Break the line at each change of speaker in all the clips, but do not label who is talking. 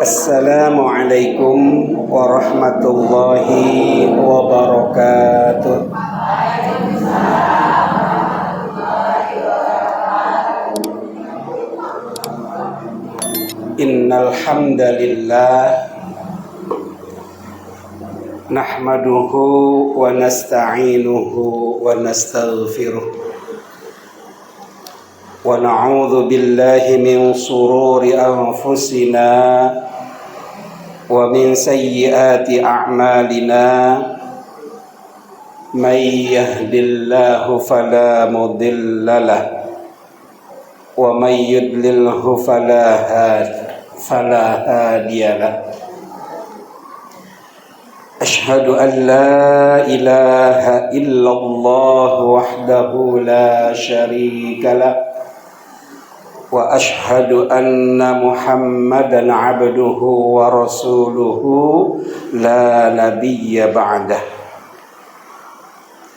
Assalamualaikum warahmatullahi wabarakatuh. Innal hamdalillah nahmaduhu wa nasta'inuhu wa nastaghfiruh wa na'udzu billahi min shururi anfusina wa min sayyiati a'malina may yahdihillahu fala mudilla lahu wa may yudlilhu fala hadiya lahu. Ashhadu an la ilaha illallah wahdahu la syarika lahu wa ashhadu anna Muhammadan abduhu wa rasuluhu la nabiyya ba'dah.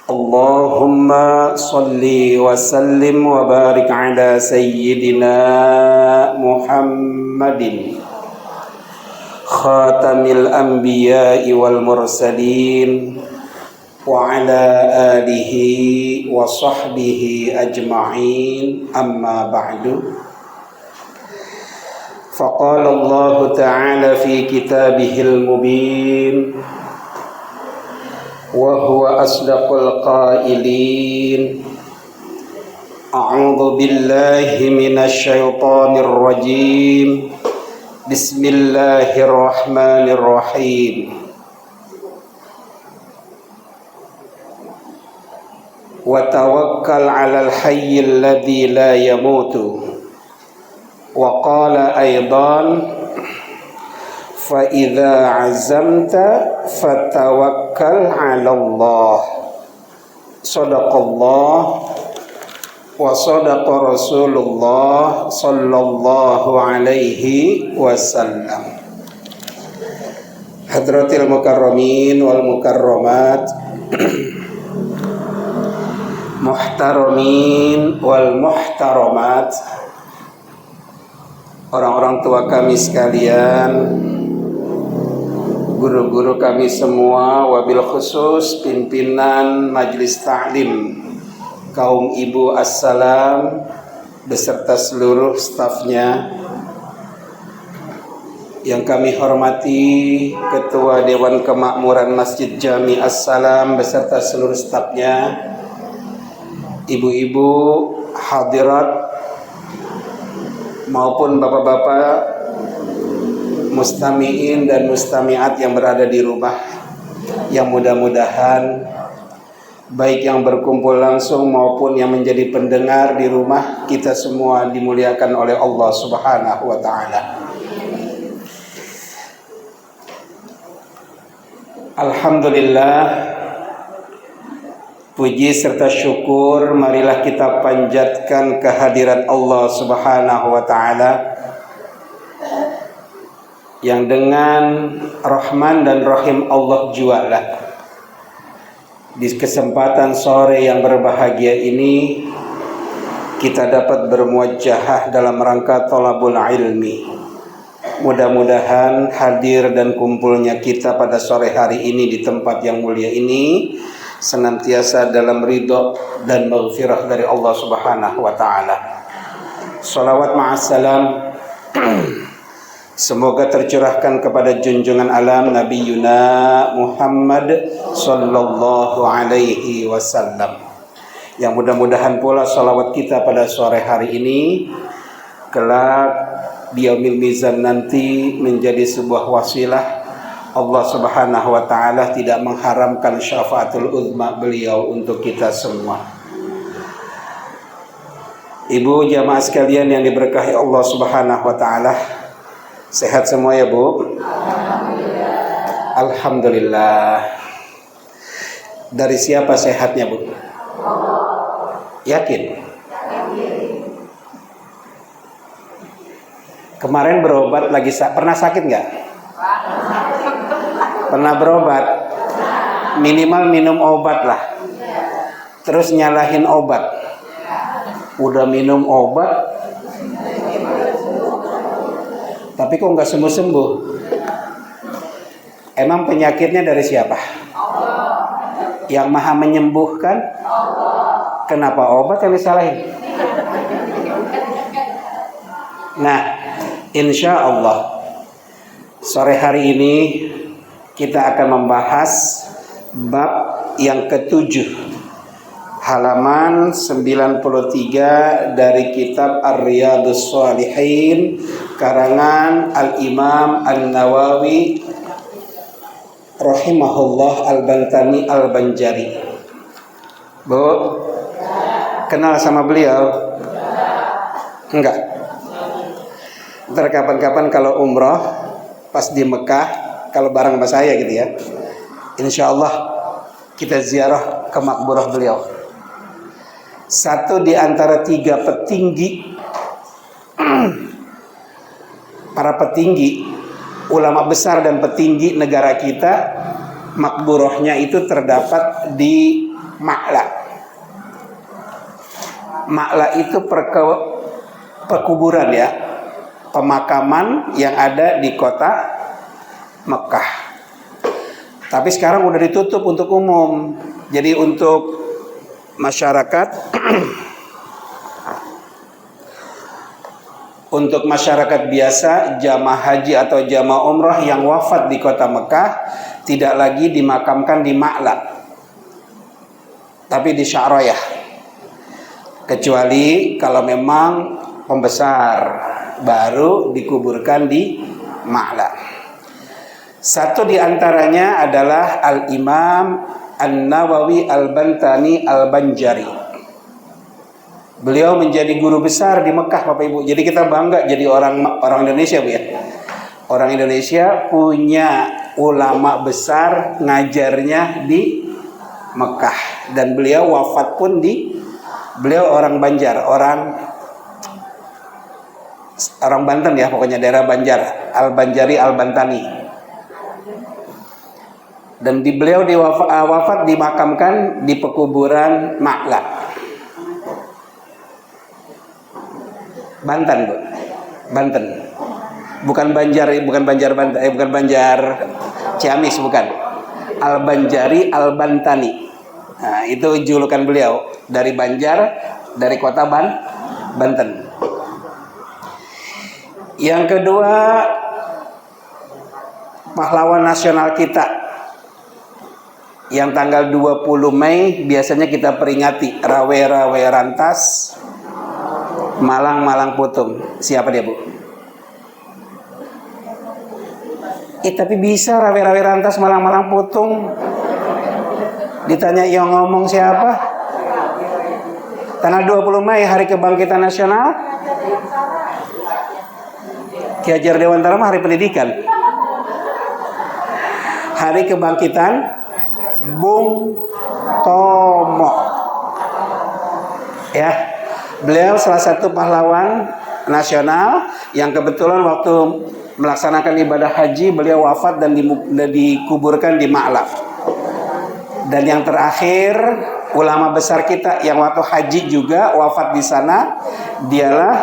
Allahumma salli wa sallim wa barik ala sayyidina Muhammadin khatamil anbiya'i wal mursalin wa ala alihi wa sahbihi ajma'in, amma ba'du. Faqala Allah ta'ala fi kitabihil mubin wa huwa asdaqul qailin. A'udzu billahi minasy syaithanir rajim. Bismillahirrahmanirrahim. Wa tawakkal 'alal hayyil ladzi la yamutu. Wa qala aidan fa idza 'azamta fatawakkal 'alallah. Shadaqallah wa sadaqa Rasulullah sallallahu alaihi wasallam. Hadratil mukarramin wal mukarramat, muhtaramin wal muhtaramat, orang-orang tua kami sekalian, guru-guru kami semua, wabil khusus pimpinan Majelis Ta'lim kaum ibu Assalam beserta seluruh stafnya. Yang kami hormati Ketua Dewan Kemakmuran Masjid Jami Assalam beserta seluruh stafnya, ibu-ibu hadirat maupun bapak-bapak mustami'in dan mustami'at yang berada di rumah, yang mudah-mudahan baik yang berkumpul langsung maupun yang menjadi pendengar di rumah, kita semua dimuliakan oleh Allah Subhanahu wa ta'ala. Alhamdulillah, puji serta syukur marilah kita panjatkan kehadirat Allah Subhanahu wa ta'ala yang dengan Rahman dan Rahim Allah jualah di kesempatan sore yang berbahagia ini kita dapat bermuajahah dalam rangka thalabul ilmi. Mudah-mudahan hadir dan kumpulnya kita pada sore hari ini di tempat yang mulia ini senantiasa dalam ridho dan maghfirah dari Allah Subhanahu wa ta'ala. Salawat ma'assalam semoga tercurahkan kepada junjungan alam Nabi Yuna Muhammad sallallahu alaihi wasallam. Yang mudah-mudahan pula salawat kita pada sore hari ini kelak di yaumil mizan nanti menjadi sebuah wasilah Allah Subhanahu wa ta'ala tidak mengharamkan syafaatul uzma beliau untuk kita semua. Ibu jamaah sekalian yang diberkahi Allah Subhanahu wa ta'ala, sehat semua ya Bu? Alhamdulillah. Alhamdulillah. Dari siapa sehatnya Bu? Yakin? Kemarin berobat lagi pernah sakit nggak? Pernah berobat? Minimal minum obat lah. Terus nyalahin obat. Udah minum obat Tapi kok nggak sembuh-sembuh? Emang penyakitnya dari siapa? Yang maha menyembuhkan? Kenapa obat yang disalahin? Nah, insya Allah sore hari ini kita akan membahas bab yang ketujuh, halaman 93 dari kitab Ar-Riyadhus Shalihin karangan Al-Imam An-Nawawi rahimahullah Al-Bantani Al-Banjari. Bu, kenal sama beliau? Enggak. Ntar kapan-kapan kalau umroh pas di Mekah, kalau bareng sama saya gitu ya, insya Allah kita ziarah ke makburah beliau. Satu di antara tiga petinggi para petinggi, ulama besar dan petinggi negara kita, makburahnya itu terdapat di Ma'la. Ma'la itu perkuburan ya, pemakaman yang ada di kota Mekah. Tapi sekarang udah ditutup untuk umum. Jadi untuk masyarakat untuk masyarakat biasa, jamaah haji atau jamaah umrah yang wafat di kota Mekah tidak lagi dimakamkan di Ma'la, tapi di Sya'riyah. Kecuali kalau memang pembesar, baru dikuburkan di Ma'la. Satu di antaranya adalah Al-Imam An-Nawawi Al-Bantani Al-Banjari. Beliau menjadi guru besar di Mekah, Bapak Ibu. Jadi kita bangga jadi orang Indonesia, Bu ya. Orang Indonesia punya ulama besar ngajarnya di Mekah, dan beliau wafat pun beliau orang Banjar, orang Banten ya, pokoknya daerah Banjar, Al-Banjari Al-Bantani. Dan beliau wafat dimakamkan di pekuburan Ma'la, Banten, Bu. Banten. Bukan Banjar Banten, bukan Banjar Ciamis, bukan. Al-Banjari Al-Bantani. Nah, itu julukan beliau, dari Banjar, dari kota Banten. Yang kedua, pahlawan nasional kita yang tanggal 20 Mei biasanya kita peringati, Rawe-Rawe Rantas, Malang Putung. Siapa dia, Bu? Tapi bisa Rawe-Rawe Rantas, Malang Putung. Ditanya yang ngomong siapa? Tanggal 20 Mei Hari Kebangkitan Nasional. Ki Hajar Dewantara mah Hari Pendidikan. Hari Kebangkitan Bung Tomo. Ya, beliau salah satu pahlawan nasional yang kebetulan waktu melaksanakan ibadah haji beliau wafat dan dikuburkan di Ma'la. Dan yang terakhir, ulama besar kita yang waktu haji juga wafat di sana, dialah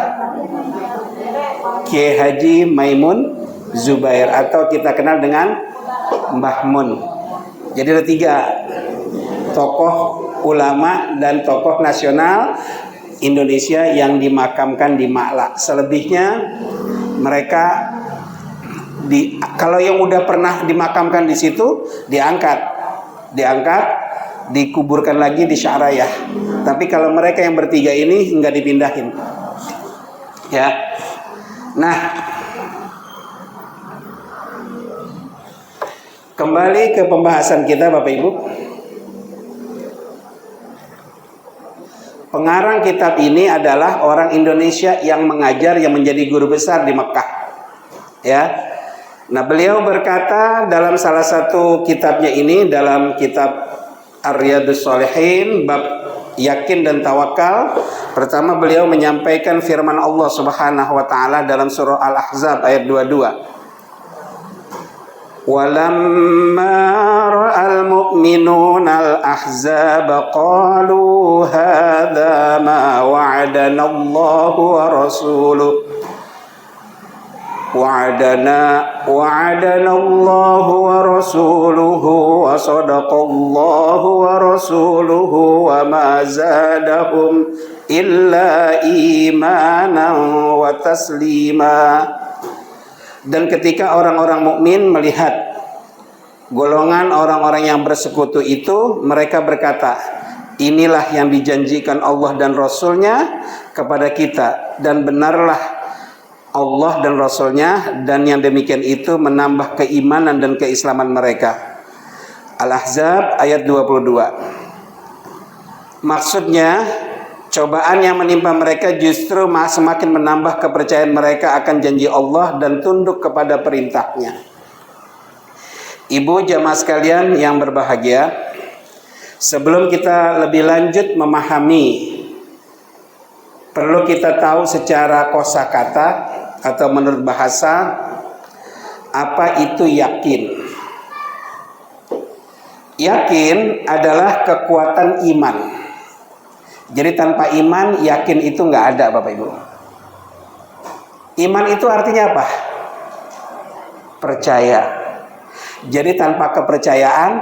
Kiai Haji Maimun Zubair, atau kita kenal dengan Mbah Mun. Jadi ada tiga tokoh ulama dan tokoh nasional Indonesia yang dimakamkan di Ma'la. Selebihnya mereka kalau yang udah pernah dimakamkan di situ diangkat, dikuburkan lagi di Sya'riyah. Tapi kalau mereka yang bertiga ini nggak dipindahin. Ya. Nah, kembali ke pembahasan kita, Bapak Ibu. Pengarang kitab ini adalah orang Indonesia yang mengajar, yang menjadi guru besar di Mekah. Ya. Nah, beliau berkata dalam salah satu kitabnya ini, dalam kitab Ar-Riyadhus Shalihin bab yakin dan tawakal, pertama beliau menyampaikan firman Allah Subhanahu wa taala dalam surah Al-Ahzab ayat 22. Walamma ra'al mu'minuna al-ahzab qalu hadza ma wa'adana Allahu wa rasuluh wa'adana Allahu wa rasuluhu wa sadaqallahu wa rasuluhu wa ma zadahum illa imanan wa taslima. Dan ketika orang-orang mukmin melihat golongan orang-orang yang bersekutu itu, mereka berkata, inilah yang dijanjikan Allah dan Rasulnya kepada kita, dan benarlah Allah dan Rasulnya, dan yang demikian itu menambah keimanan dan keislaman mereka. Al-Ahzab ayat 22. Maksudnya, cobaan yang menimpa mereka justru semakin menambah kepercayaan mereka akan janji Allah dan tunduk kepada perintahnya. Ibu jamaah sekalian yang berbahagia, sebelum kita lebih lanjut memahami, perlu kita tahu secara kosakata atau menurut bahasa, apa itu yakin. Yakin adalah kekuatan iman. Jadi tanpa iman, yakin itu nggak ada, Bapak Ibu. Iman itu artinya apa? Percaya. Jadi tanpa kepercayaan,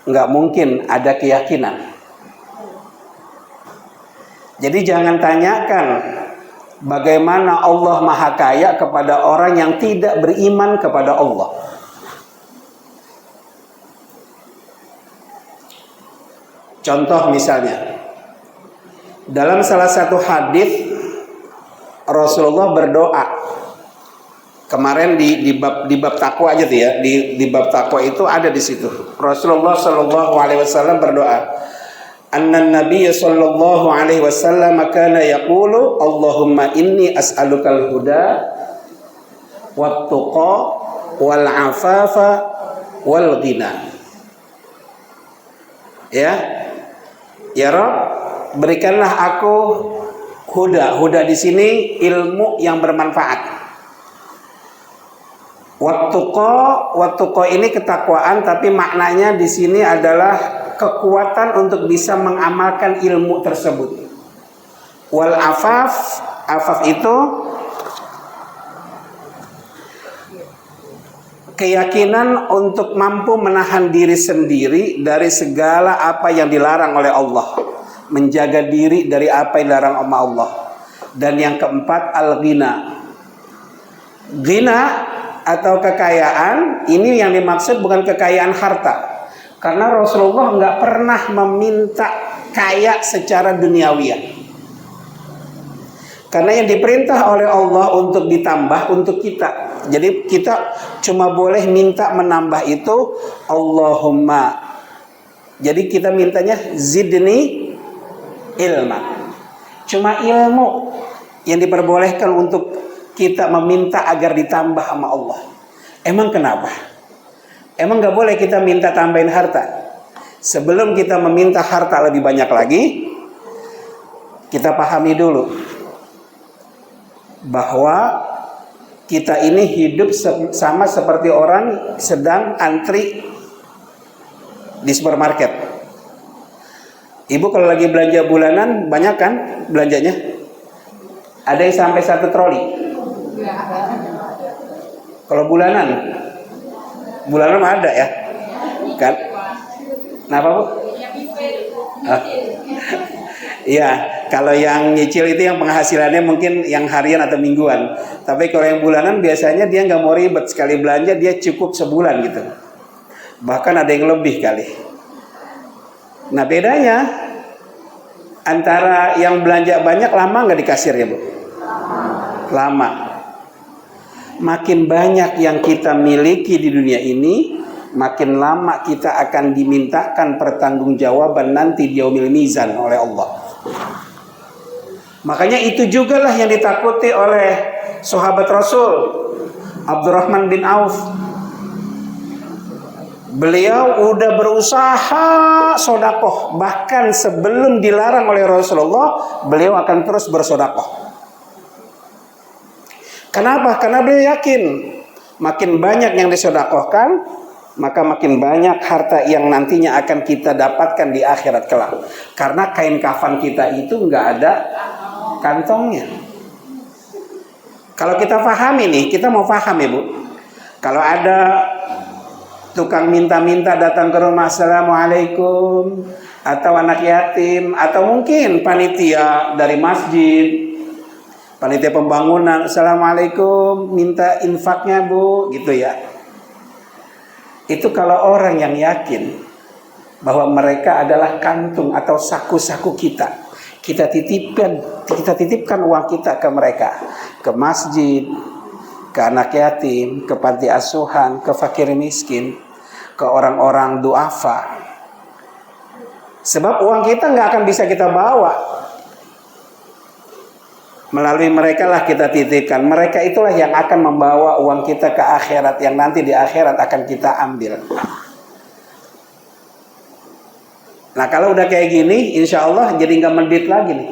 nggak mungkin ada keyakinan. Jadi jangan tanyakan bagaimana Allah Maha Kaya kepada orang yang tidak beriman kepada Allah. Contoh misalnya, dalam salah satu hadis Rasulullah berdoa. Kemarin di bab takwa aja tuh ya, di bab takwa itu ada di situ. Rasulullah Shallallahu Alaihi Wasallam berdoa. Anna Nabi Sallallahu Alaihi Wasallam kana yaqulu Allahumma inni as'alukal huda wat tuqa wal afafa wal ghina. Ya Rabb, berikanlah aku huda. Huda di sini ilmu yang bermanfaat. Wat tuqa ini ketakwaan, tapi maknanya di sini adalah kekuatan untuk bisa mengamalkan ilmu tersebut. Wal afaf itu keyakinan untuk mampu menahan diri sendiri dari segala apa yang dilarang oleh Allah, menjaga diri dari apa yang dilarang oleh Allah. Dan yang keempat, al-ghina. Ghina atau kekayaan, ini yang dimaksud bukan kekayaan harta. Karena Rasulullah nggak pernah meminta kaya secara duniawiah. Karena yang diperintah oleh Allah untuk ditambah untuk kita. Jadi kita cuma boleh minta menambah itu Allahumma. Jadi kita mintanya zidni ilma. Cuma ilmu yang diperbolehkan untuk kita meminta agar ditambah sama Allah. Emang kenapa? Emang gak boleh kita minta tambahin harta? Sebelum kita meminta harta lebih banyak lagi, kita pahami dulu bahwa kita ini hidup sama seperti orang sedang antri di supermarket. Ibu kalau lagi belanja bulanan banyak kan belanjanya? Ada yang sampai 1 troli. Kalau bulanan mah ada ya, kan? Kenapa Bu? Iya, kalau yang nyicil itu yang penghasilannya mungkin yang harian atau mingguan. Tapi kalau yang bulanan biasanya dia nggak mau ribet, sekali belanja dia cukup sebulan gitu. Bahkan ada yang lebih kali. Nah bedanya antara yang belanja banyak lama nggak di kasir ya Bu? Lama. Makin banyak yang kita miliki di dunia ini, makin lama kita akan dimintakan pertanggungjawaban nanti di yaumil mizan oleh Allah. Makanya itu juga lah yang ditakuti oleh sahabat Rasul Abdurrahman bin Auf. Beliau udah berusaha sodakoh, bahkan sebelum dilarang oleh Rasulullah, beliau akan terus bersodakoh. Kenapa? Karena beliau yakin makin banyak yang disodakohkan, maka makin banyak harta yang nantinya akan kita dapatkan di akhirat kelak. Karena kain kafan kita itu nggak ada kantongnya. Kalau kita pahami nih, kita mau paham ya Bu. Kalau ada tukang minta-minta datang ke rumah, assalamualaikum, atau anak yatim, atau mungkin panitia dari masjid, panitia pembangunan, assalamualaikum, minta infaknya Bu, gitu ya. Itu kalau orang yang yakin bahwa mereka adalah kantung atau saku-saku kita titipkan uang kita ke mereka, ke masjid, ke anak yatim, ke panti asuhan, ke fakir miskin, ke orang-orang duafa. Sebab uang kita nggak akan bisa kita bawa. Melalui mereka lah kita titipkan. Mereka itulah yang akan membawa uang kita ke akhirat, yang nanti di akhirat akan kita ambil. Nah kalau udah kayak gini, insya Allah jadi nggak mendit lagi nih.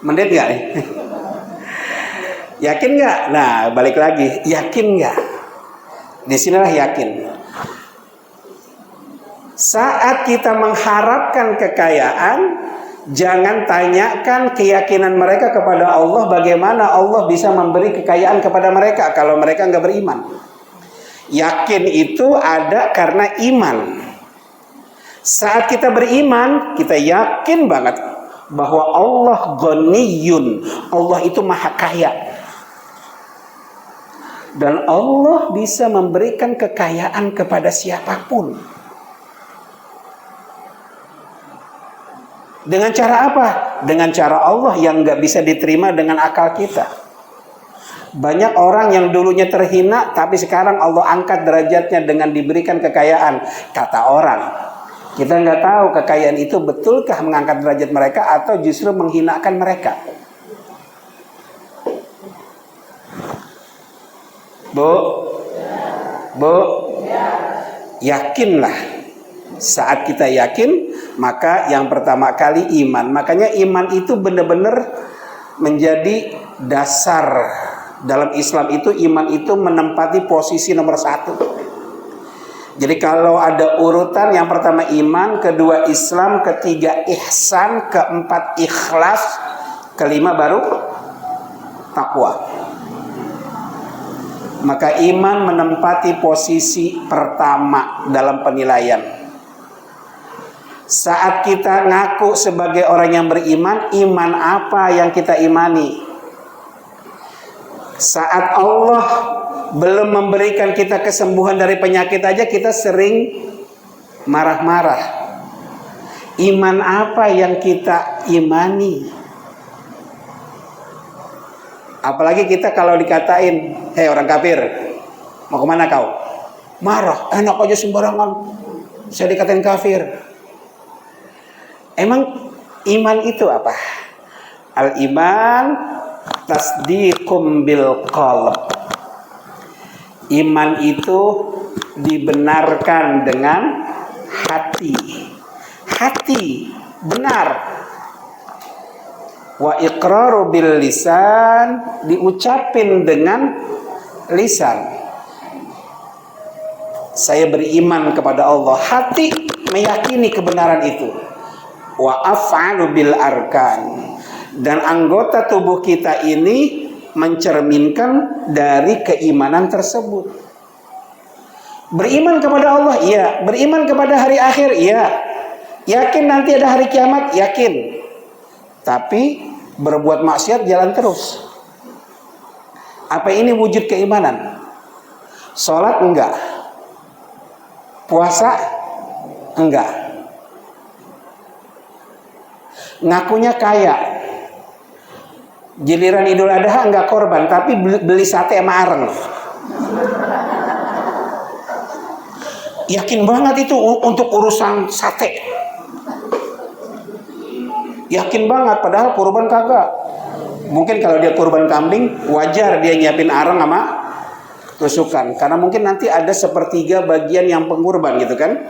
Mendit nggak nih? Yakin nggak? Nah balik lagi, yakin nggak? Disinilah yakin. Saat kita mengharapkan kekayaan, jangan tanyakan keyakinan mereka kepada Allah, bagaimana Allah bisa memberi kekayaan kepada mereka kalau mereka nggak beriman. Yakin itu ada karena iman. Saat kita beriman, kita yakin banget bahwa Allah Ghaniyun, Allah itu maha kaya. Dan Allah bisa memberikan kekayaan kepada siapapun. Dengan cara apa? Dengan cara Allah yang nggak bisa diterima dengan akal kita. Banyak orang yang dulunya terhina, tapi sekarang Allah angkat derajatnya dengan diberikan kekayaan. Kata orang, kita nggak tahu kekayaan itu betulkah mengangkat derajat mereka atau justru menghinakan mereka. Bu, yakinlah. Saat kita yakin, maka yang pertama kali iman. Makanya iman itu benar-benar menjadi dasar. Dalam Islam itu iman itu menempati posisi nomor 1. Jadi kalau ada urutan, yang pertama iman, kedua Islam, ketiga ihsan, keempat ikhlas, kelima baru takwa. Maka iman menempati posisi pertama dalam penilaian. Saat kita ngaku sebagai orang yang beriman, iman apa yang kita imani? Saat Allah belum memberikan kita kesembuhan dari penyakit aja, kita sering marah-marah. Iman apa yang kita imani? Apalagi kita kalau dikatain, hei orang kafir, mau kemana kau? Marah, enak aja sembarangan, saya dikatain kafir. Emang iman itu apa? Al-iman tasdiqum bil qalb. Iman itu dibenarkan dengan hati. Hati benar. Wa iqraru bil lisan, diucapin dengan lisan. Saya beriman kepada Allah, hati meyakini kebenaran itu. Wa af'alu bil arkan, dan anggota tubuh kita ini mencerminkan dari keimanan tersebut. Beriman kepada Allah, iya. Beriman kepada hari akhir, iya. Yakin nanti ada hari kiamat, yakin. Tapi berbuat maksiat jalan terus. Apa ini wujud keimanan? Sholat enggak, puasa enggak. Ngakunya kaya, giliran Idul Adha enggak korban, tapi beli sate sama areng. Yakin banget itu untuk urusan sate. Yakin banget, padahal kurban kagak. Mungkin kalau dia kurban kambing, wajar dia nyiapin areng sama tusukan, karena mungkin nanti ada sepertiga bagian yang pengurban gitu kan,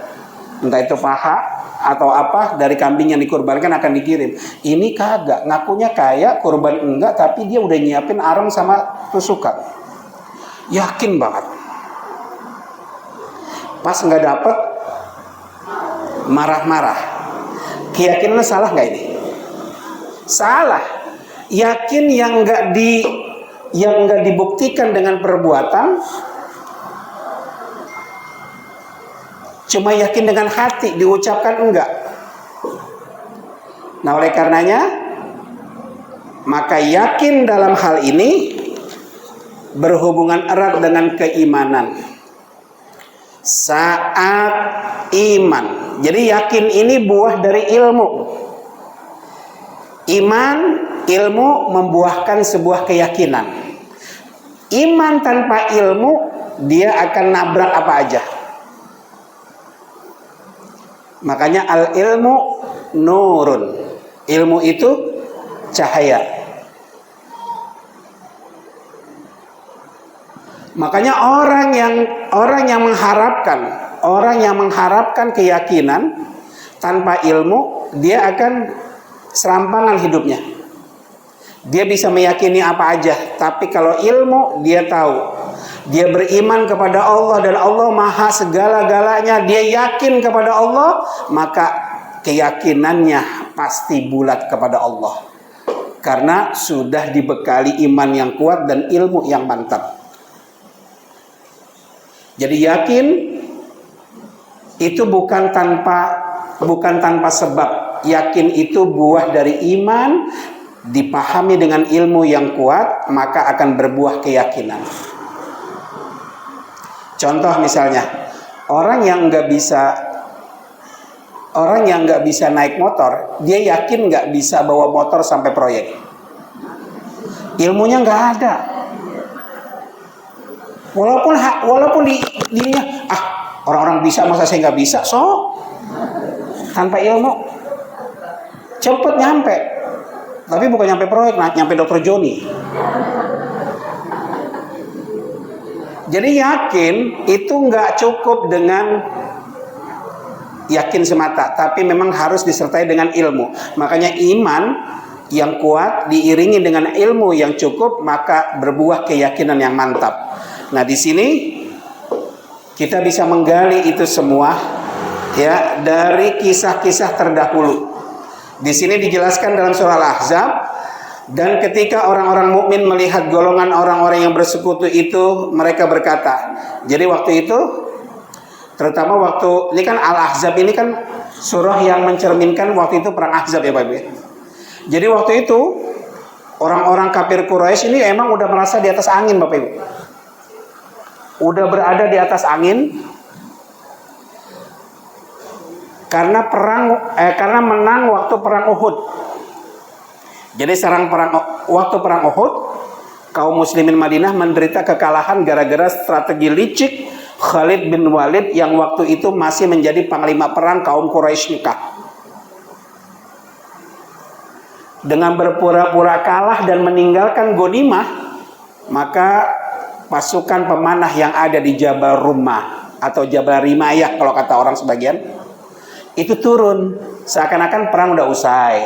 entah itu paha atau apa dari kambing yang dikurbankan akan dikirim. Ini kagak, ngakunya kaya, kurban enggak, tapi dia udah nyiapin areng sama tusukan. Yakin banget. Pas nggak dapet, marah-marah. Keyakinan salah nggak ini? Salah. Yakin yang enggak dibuktikan dengan perbuatan, cuma yakin dengan hati, diucapkan enggak. Nah, oleh karenanya, maka yakin dalam hal ini berhubungan erat dengan keimanan. Saat iman, jadi yakin ini buah dari ilmu. Iman, ilmu membuahkan sebuah keyakinan. Iman tanpa ilmu, dia akan nabrak apa aja. Makanya al ilmu nurun. Ilmu itu cahaya. Makanya orang yang mengharapkan keyakinan tanpa ilmu, dia akan serampangan hidupnya. Dia bisa meyakini apa aja, tapi kalau ilmu, dia tahu, dia beriman kepada Allah dan Allah maha segala-galanya, dia yakin kepada Allah, maka keyakinannya pasti bulat kepada Allah, karena sudah dibekali iman yang kuat dan ilmu yang mantap. Jadi yakin itu bukan tanpa sebab. Yakin itu buah dari iman, dipahami dengan ilmu yang kuat, maka akan berbuah keyakinan. Contoh misalnya, orang yang nggak bisa naik motor, dia yakin nggak bisa bawa motor sampai proyek. Ilmunya nggak ada. Walaupun dirinya, orang-orang bisa, masa saya nggak bisa? Tanpa ilmu cepet nyampe, tapi bukan nyampe proyek, nyampe Dr. Joni. Jadi yakin itu nggak cukup dengan yakin semata, tapi memang harus disertai dengan ilmu. Makanya iman yang kuat diiringi dengan ilmu yang cukup, maka berbuah keyakinan yang mantap. Nah, di sini kita bisa menggali itu semua ya dari kisah-kisah terdahulu. Di sini dijelaskan dalam surah Al-Ahzab, dan ketika orang-orang mukmin melihat golongan orang-orang yang bersekutu itu, mereka berkata. Jadi waktu itu, terutama waktu ini kan Al-Ahzab ini kan surah yang mencerminkan waktu itu perang Ahzab ya Pak Ibu. Jadi waktu itu orang-orang kafir Quraisy ini emang udah merasa di atas angin Bapak Ibu. Udah berada di atas angin. Karena menang waktu perang Uhud. Jadi waktu perang Uhud, kaum muslimin Madinah menderita kekalahan gara-gara strategi licik Khalid bin Walid yang waktu itu masih menjadi panglima perang kaum Quraisy Mekah. Dengan berpura-pura kalah dan meninggalkan ghanimah, maka pasukan pemanah yang ada di Jabal Rumah atau Jabal Rimayah kalau kata orang sebagian, itu turun, seakan-akan perang udah usai.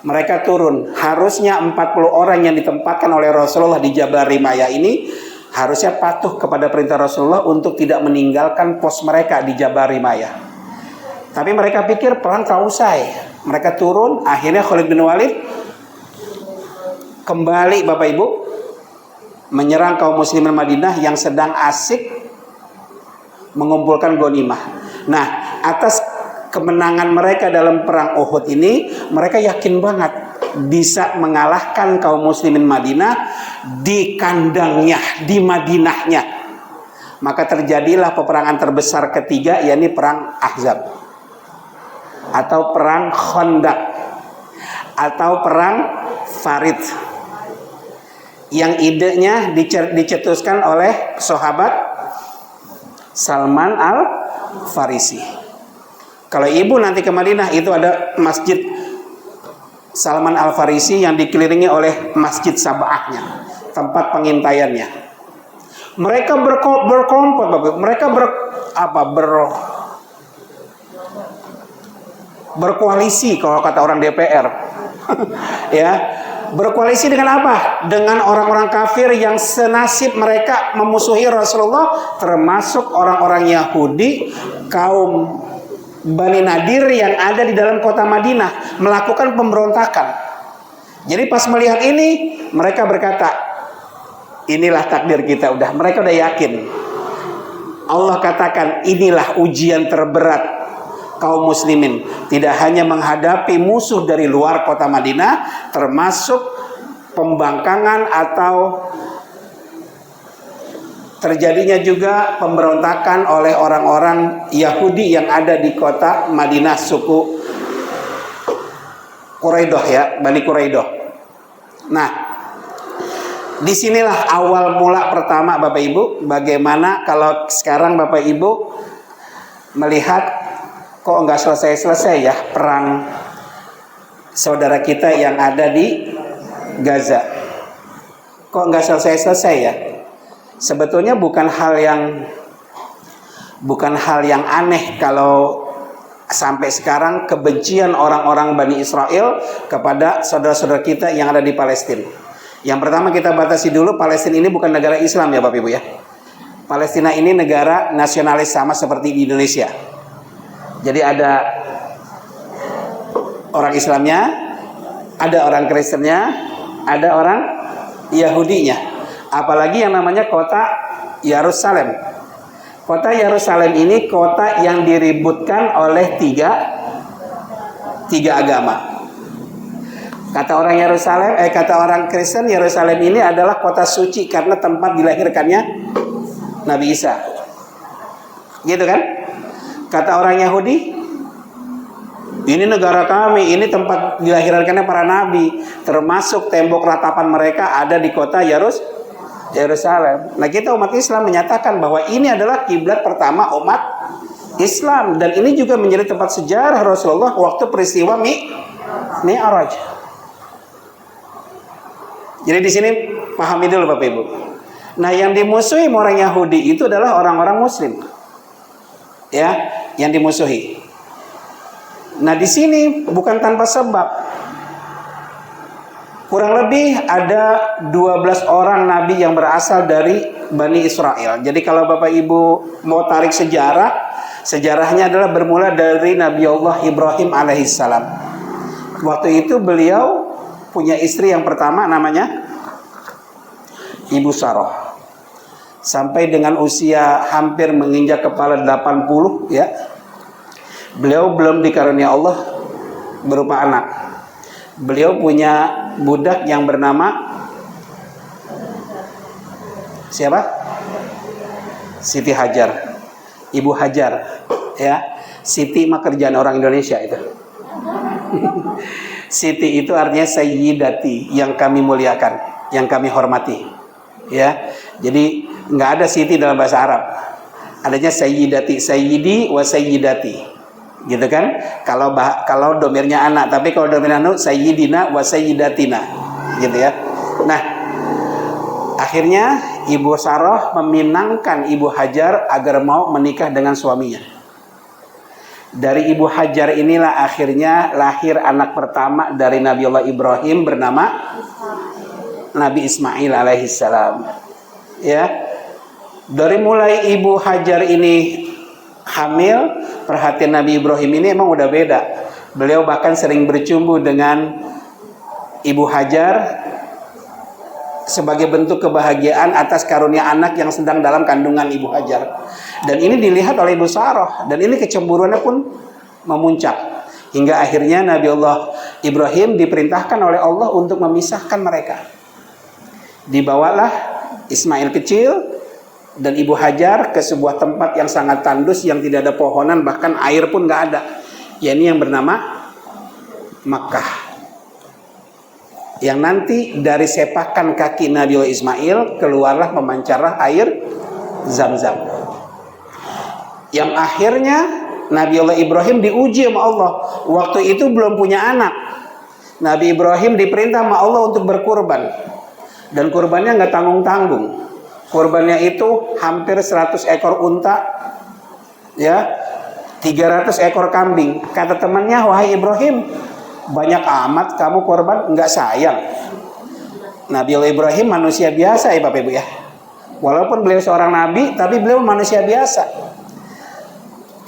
Mereka turun. Harusnya 40 orang yang ditempatkan oleh Rasulullah di Jabal Rimayah ini harusnya patuh kepada perintah Rasulullah untuk tidak meninggalkan pos mereka di Jabal Rimayah. Tapi mereka pikir perang telah usai. Mereka turun. Akhirnya Khalid bin Walid kembali Bapak Ibu menyerang kaum muslimin Madinah yang sedang asik mengumpulkan ghanimah. Nah, atas kemenangan mereka dalam perang Uhud ini, mereka yakin banget bisa mengalahkan kaum muslimin Madinah di kandangnya, di Madinahnya. Maka terjadilah peperangan terbesar ketiga, yakni perang Ahzab atau perang Khandaq atau perang Farid, yang idenya dicetuskan oleh sahabat Salman Al-Farisi. Kalau ibu nanti ke Madinah, itu ada masjid Salman Al-Farisi yang dikelilingi oleh masjid Sab'ahnya, tempat pengintaiannya. Mereka berkelompok, mereka berkoalisi kalau kata orang DPR. Ya, berkoalisi dengan apa? Dengan orang-orang kafir yang senasib mereka memusuhi Rasulullah, termasuk orang-orang Yahudi, kaum Bani Nadir yang ada di dalam kota Madinah, melakukan pemberontakan. Jadi pas melihat ini, mereka berkata, inilah takdir kita. Mereka udah yakin. Allah katakan, inilah ujian terberat kaum muslimin. Tidak hanya menghadapi musuh dari luar kota Madinah, termasuk pembangkangan atau terjadinya juga pemberontakan oleh orang-orang Yahudi yang ada di kota Madinah, suku Quraidah ya, Bani Quraidah. Nah, disinilah awal mula pertama Bapak Ibu, bagaimana kalau sekarang Bapak Ibu melihat kok nggak selesai-selesai ya perang saudara kita yang ada di Gaza. Kok nggak selesai-selesai ya? Sebetulnya bukan hal yang aneh kalau sampai sekarang kebencian orang-orang Bani Israel kepada saudara-saudara kita yang ada di Palestina. Yang pertama kita batasi dulu, Palestina ini bukan negara Islam ya Bapak Ibu ya. Palestina ini negara nasionalis sama seperti di Indonesia. Jadi ada orang Islamnya, ada orang Kristennya, ada orang Yahudinya. Apalagi yang namanya kota Yerusalem. Kota Yerusalem ini kota yang diributkan oleh tiga agama. Kata orang Kristen, Yerusalem ini adalah kota suci karena tempat dilahirkannya Nabi Isa. Gitu kan? Kata orang Yahudi, ini negara kami, ini tempat dilahirkannya para nabi. Termasuk tembok ratapan mereka ada di kota Yerusalem. Nah, kita umat Islam menyatakan bahwa ini adalah kiblat pertama umat Islam, dan ini juga menjadi tempat sejarah Rasulullah waktu peristiwa Mi'raj. Jadi di sini pahami dulu Bapak Ibu. Nah, yang dimusuhi orang Yahudi itu adalah orang-orang Muslim, ya, yang dimusuhi. Nah, di sini bukan tanpa sebab. Kurang lebih ada 12 orang nabi yang berasal dari Bani Israel. Jadi kalau Bapak Ibu mau tarik sejarahnya adalah bermula dari Nabi Allah Ibrahim alaihissalam. Waktu itu beliau punya istri yang pertama namanya Ibu Sarah. Sampai dengan usia hampir menginjak kepala 80 ya. Beliau belum dikarunia Allah berupa anak. Beliau punya budak yang bernama siapa? Siti Hajar, Ibu Hajar, ya. Siti mah kerjaan orang Indonesia itu. Siti itu artinya Sayyidati, yang kami muliakan, yang kami hormati, ya. Jadi nggak ada Siti dalam bahasa Arab, adanya Sayyidati, Sayyidi wa Sayyidati. Gitu kan? Kalau domirnya anak, tapi kalau domirnya anak sayyidina wa sayyidatina, gitu ya. Nah, akhirnya Ibu Sarah meminangkan Ibu Hajar agar mau menikah dengan suaminya. Dari Ibu Hajar inilah akhirnya lahir anak pertama dari Nabi Allah Ibrahim bernama Nabi Ismail alaihissalam. Ya. Dari mulai Ibu Hajar ini hamil, perhatian Nabi Ibrahim ini emang udah beda. Beliau bahkan sering bercumbu dengan Ibu Hajar sebagai bentuk kebahagiaan atas karunia anak yang sedang dalam kandungan Ibu Hajar. Dan ini dilihat oleh Ibu Sarah, dan ini kecemburuannya pun memuncak. Hingga akhirnya Nabi Allah Ibrahim diperintahkan oleh Allah untuk memisahkan mereka. Dibawalah Ismail kecil dan Ibu Hajar ke sebuah tempat yang sangat tandus, yang tidak ada pohonan, bahkan air pun nggak ada. Ya, ini yang bernama Makkah. Yang nanti dari sepakan kaki Nabi Ismail keluarlah memancarlah air Zam-Zam. Yang akhirnya Nabi Allah Ibrahim diuji sama Allah. Waktu itu belum punya anak. Nabi Ibrahim diperintah sama Allah untuk berkurban. Dan kurbannya nggak tanggung-tanggung. Kurbannya itu hampir 100 ekor unta, ya, 300 ekor kambing. Kata temannya, wahai Ibrahim, banyak amat kamu korban, nggak sayang? Nabi Allah Ibrahim manusia biasa ya Bapak Ibu ya. Walaupun beliau seorang nabi, tapi beliau manusia biasa.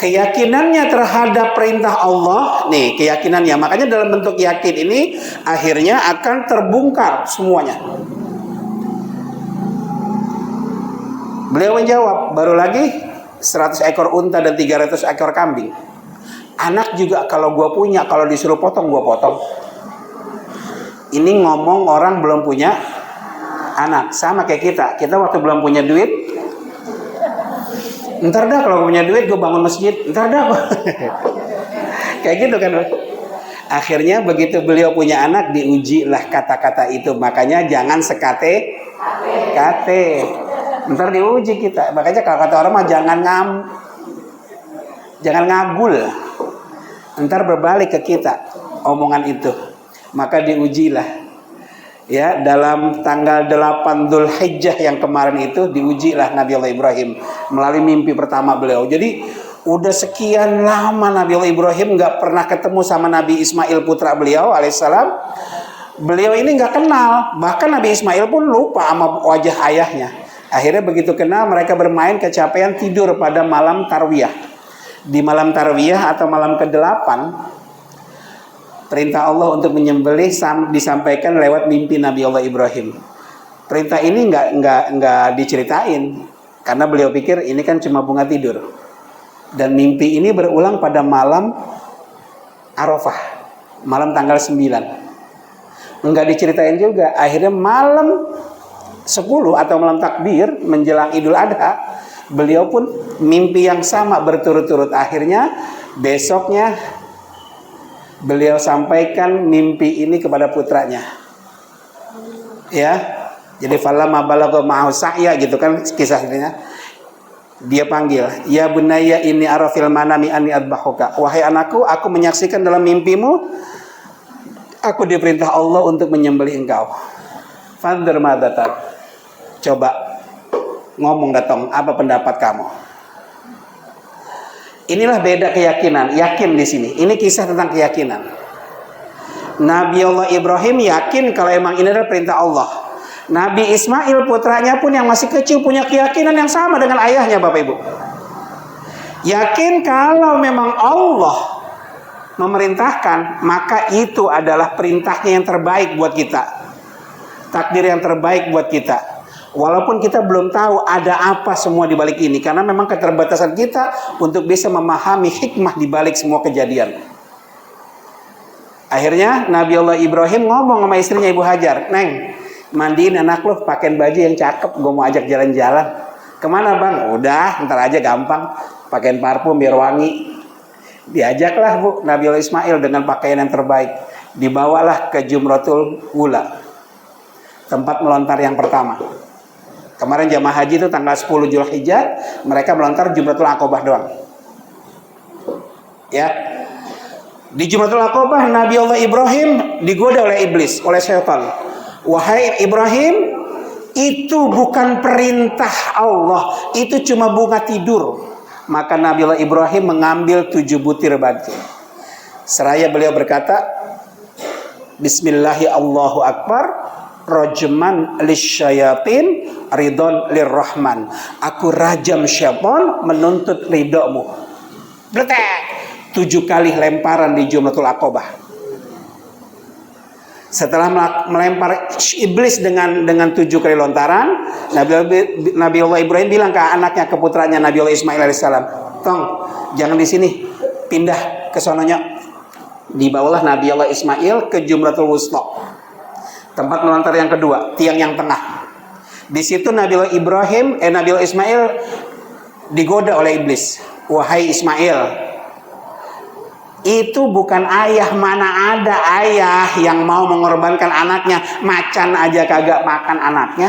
keyakinannya terhadap perintah Allah, nih keyakinannya, makanya dalam bentuk yakin ini akhirnya akan terbongkar semuanya. Beliau menjawab, baru lagi 100 ekor unta dan 300 ekor kambing. Anak juga kalau gua punya, kalau disuruh potong gua potong. Ini ngomong orang belum punya anak. Sama kayak kita waktu belum punya duit, ntar dah kalau punya duit gue bangun masjid, ntar dah. Kayak gitu kan. Akhirnya begitu beliau punya anak, diujilah kata-kata itu. Makanya jangan sekate kate, ntar diuji kita. Makanya kalau kata orang mah jangan ngagul, ntar berbalik ke kita omongan itu. Maka diujilah, ya, dalam tanggal 8 Dzulhijjah yang kemarin itu diujilah Nabi Allah Ibrahim melalui mimpi pertama beliau. Jadi udah sekian lama Nabi Allah Ibrahim nggak pernah ketemu sama Nabi Ismail putra beliau alaihissalam. Beliau ini nggak kenal, bahkan Nabi Ismail pun lupa sama wajah ayahnya. Akhirnya begitu kenal, mereka bermain, kecapean, tidur pada malam tarwiyah. Di malam tarwiyah atau malam ke-8, perintah Allah untuk menyembelih disampaikan lewat mimpi Nabi Allah Ibrahim. Perintah ini nggak diceritain karena beliau pikir ini kan cuma bunga tidur. Dan mimpi ini berulang pada malam Arafah, malam tanggal 9. Nggak diceritain juga. Akhirnya malam 10 atau malam takbir menjelang Idul Adha, beliau pun mimpi yang sama berturut-turut. Akhirnya besoknya beliau sampaikan mimpi ini kepada putranya. Ya. Jadi falamma balagha ma'ahu sa'ya, gitu kan kisahnya. Dia panggil, "Ya bunayya inni ara fil manami anni adbahuka." Wahai anakku, aku menyaksikan dalam mimpimu aku diperintah Allah untuk menyembelih engkau. Fanzur madza tar. Coba ngomong datang, apa pendapat kamu? Inilah beda keyakinan, yakin di sini. Ini kisah tentang keyakinan. Nabi Allah Ibrahim yakin kalau emang ini adalah perintah Allah. Nabi Ismail putranya pun yang masih kecil punya keyakinan yang sama dengan ayahnya, Bapak Ibu. Yakin kalau memang Allah memerintahkan, maka itu adalah perintahnya yang terbaik buat kita. Takdir yang terbaik buat kita. Walaupun kita belum tahu ada apa semua di balik ini, karena memang keterbatasan kita untuk bisa memahami hikmah di balik semua kejadian. Akhirnya Nabi Allah Ibrahim ngomong sama istrinya Ibu Hajar, "Neng, mandiin anak lo, pakein baju yang cakep, gue mau ajak jalan-jalan." "Kemana bang?" "Udah, ntar aja gampang, pakein parfum biar wangi." Diajaklah Bu Nabi Allah Ismail dengan pakaian yang terbaik. Dibawalah ke Jumratul Ula, tempat melontar yang pertama. Kemarin jamaah haji itu tanggal 10 Dzulhijjah, mereka melontar Jumratul Aqobah doang. Ya. Di Jumratul Aqobah Nabi Allah Ibrahim digoda oleh iblis, oleh syaitan. "Wahai Ibrahim, itu bukan perintah Allah, itu cuma bunga tidur." Maka Nabi Allah Ibrahim mengambil 7 butir batu. Seraya beliau berkata, "Bismillahi Allahu Akbar, rajman lisyayatin, ridon lirrahman." Aku rajam syaitan menuntut ridhomu. Bletek. 7 kali lemparan di Jumratul Aqobah. Setelah melempar iblis dengan 7 kali lontaran, Nabi Allah Ibrahim bilang ke anaknya, ke putranya Nabi Allah Ismail alaihissalam, "Tong, jangan di sini, pindah ke sononya." Dibawalah Nabi Allah Ismail ke Jumratul Wusta, tempat melontar yang kedua, tiang yang tengah. Di situ Nabi Allah Ismail digoda oleh iblis. "Wahai Ismail, itu bukan ayah, mana ada ayah yang mau mengorbankan anaknya, macan aja kagak makan anaknya."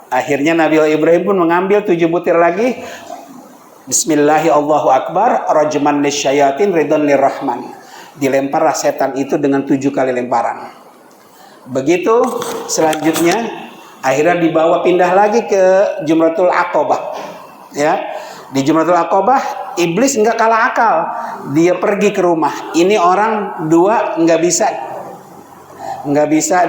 Akhirnya Nabi Allah Ibrahim pun mengambil 7 butir lagi. Bismillahi Allahu Akbar, rajman lisyayatin, ridon lirrahman. Dilemparlah setan itu dengan 7 kali lemparan. Begitu selanjutnya akhirnya dibawa pindah lagi ke Jumratul Aqobah. Ya. Di Jumratul Aqobah iblis nggak kalah akal, dia pergi ke rumah. Ini orang dua nggak bisa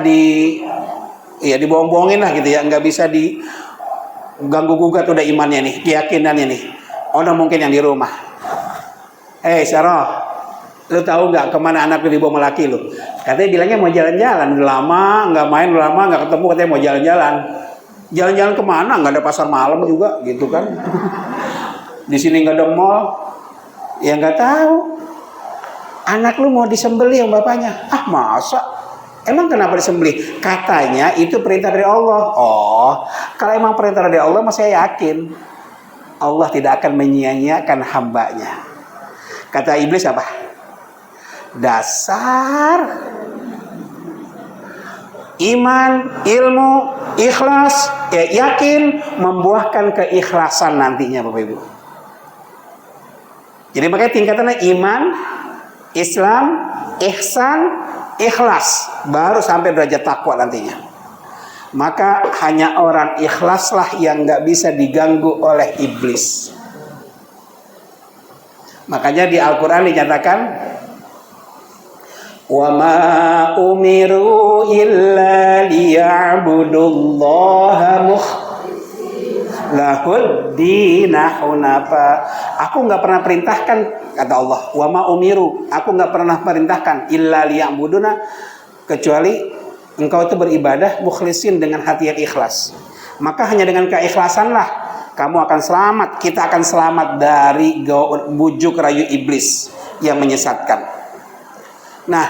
dibohong-bohongin lah gitu ya, nggak bisa diganggu gugat udah imannya nih, keyakinannya nih. Ono mungkin yang di rumah. Sarah, lu tahu nggak kemana anak lu dibawa sama laki lu? Katanya bilangnya mau jalan-jalan, udah lama nggak main, udah lama nggak ketemu, katanya mau jalan-jalan. Jalan-jalan kemana? Nggak ada pasar malam juga, gitu kan? Di sini nggak ada mall, ya nggak tahu. Anak lu mau disembelih yang bapaknya? Ah masa? Emang kenapa disembelih? Katanya itu perintah dari Allah. Oh, kalau emang perintah dari Allah, saya yakin Allah tidak akan menyia-nyiakan hambanya. Kata iblis apa? Dasar iman, ilmu, ikhlas, yakin membuahkan keikhlasan nantinya, Bapak Ibu. Jadi makanya tingkatannya iman, Islam, ihsan, ikhlas, baru sampai derajat takwa nantinya. Maka hanya orang ikhlaslah yang nggak bisa diganggu oleh iblis. Makanya di Al-Quran dinyatakan, wa ma umiru illa liya'budullaha lahud dina hunafa. Aku nggak pernah perintahkan, kata Allah, wa ma umiru, aku nggak pernah perintahkan illa liya'buduna, kecuali engkau itu beribadah mukhlisin dengan hati yang ikhlas. Maka hanya dengan keikhlasanlah kamu akan selamat, kita akan selamat dari bujuk rayu iblis yang menyesatkan. Nah,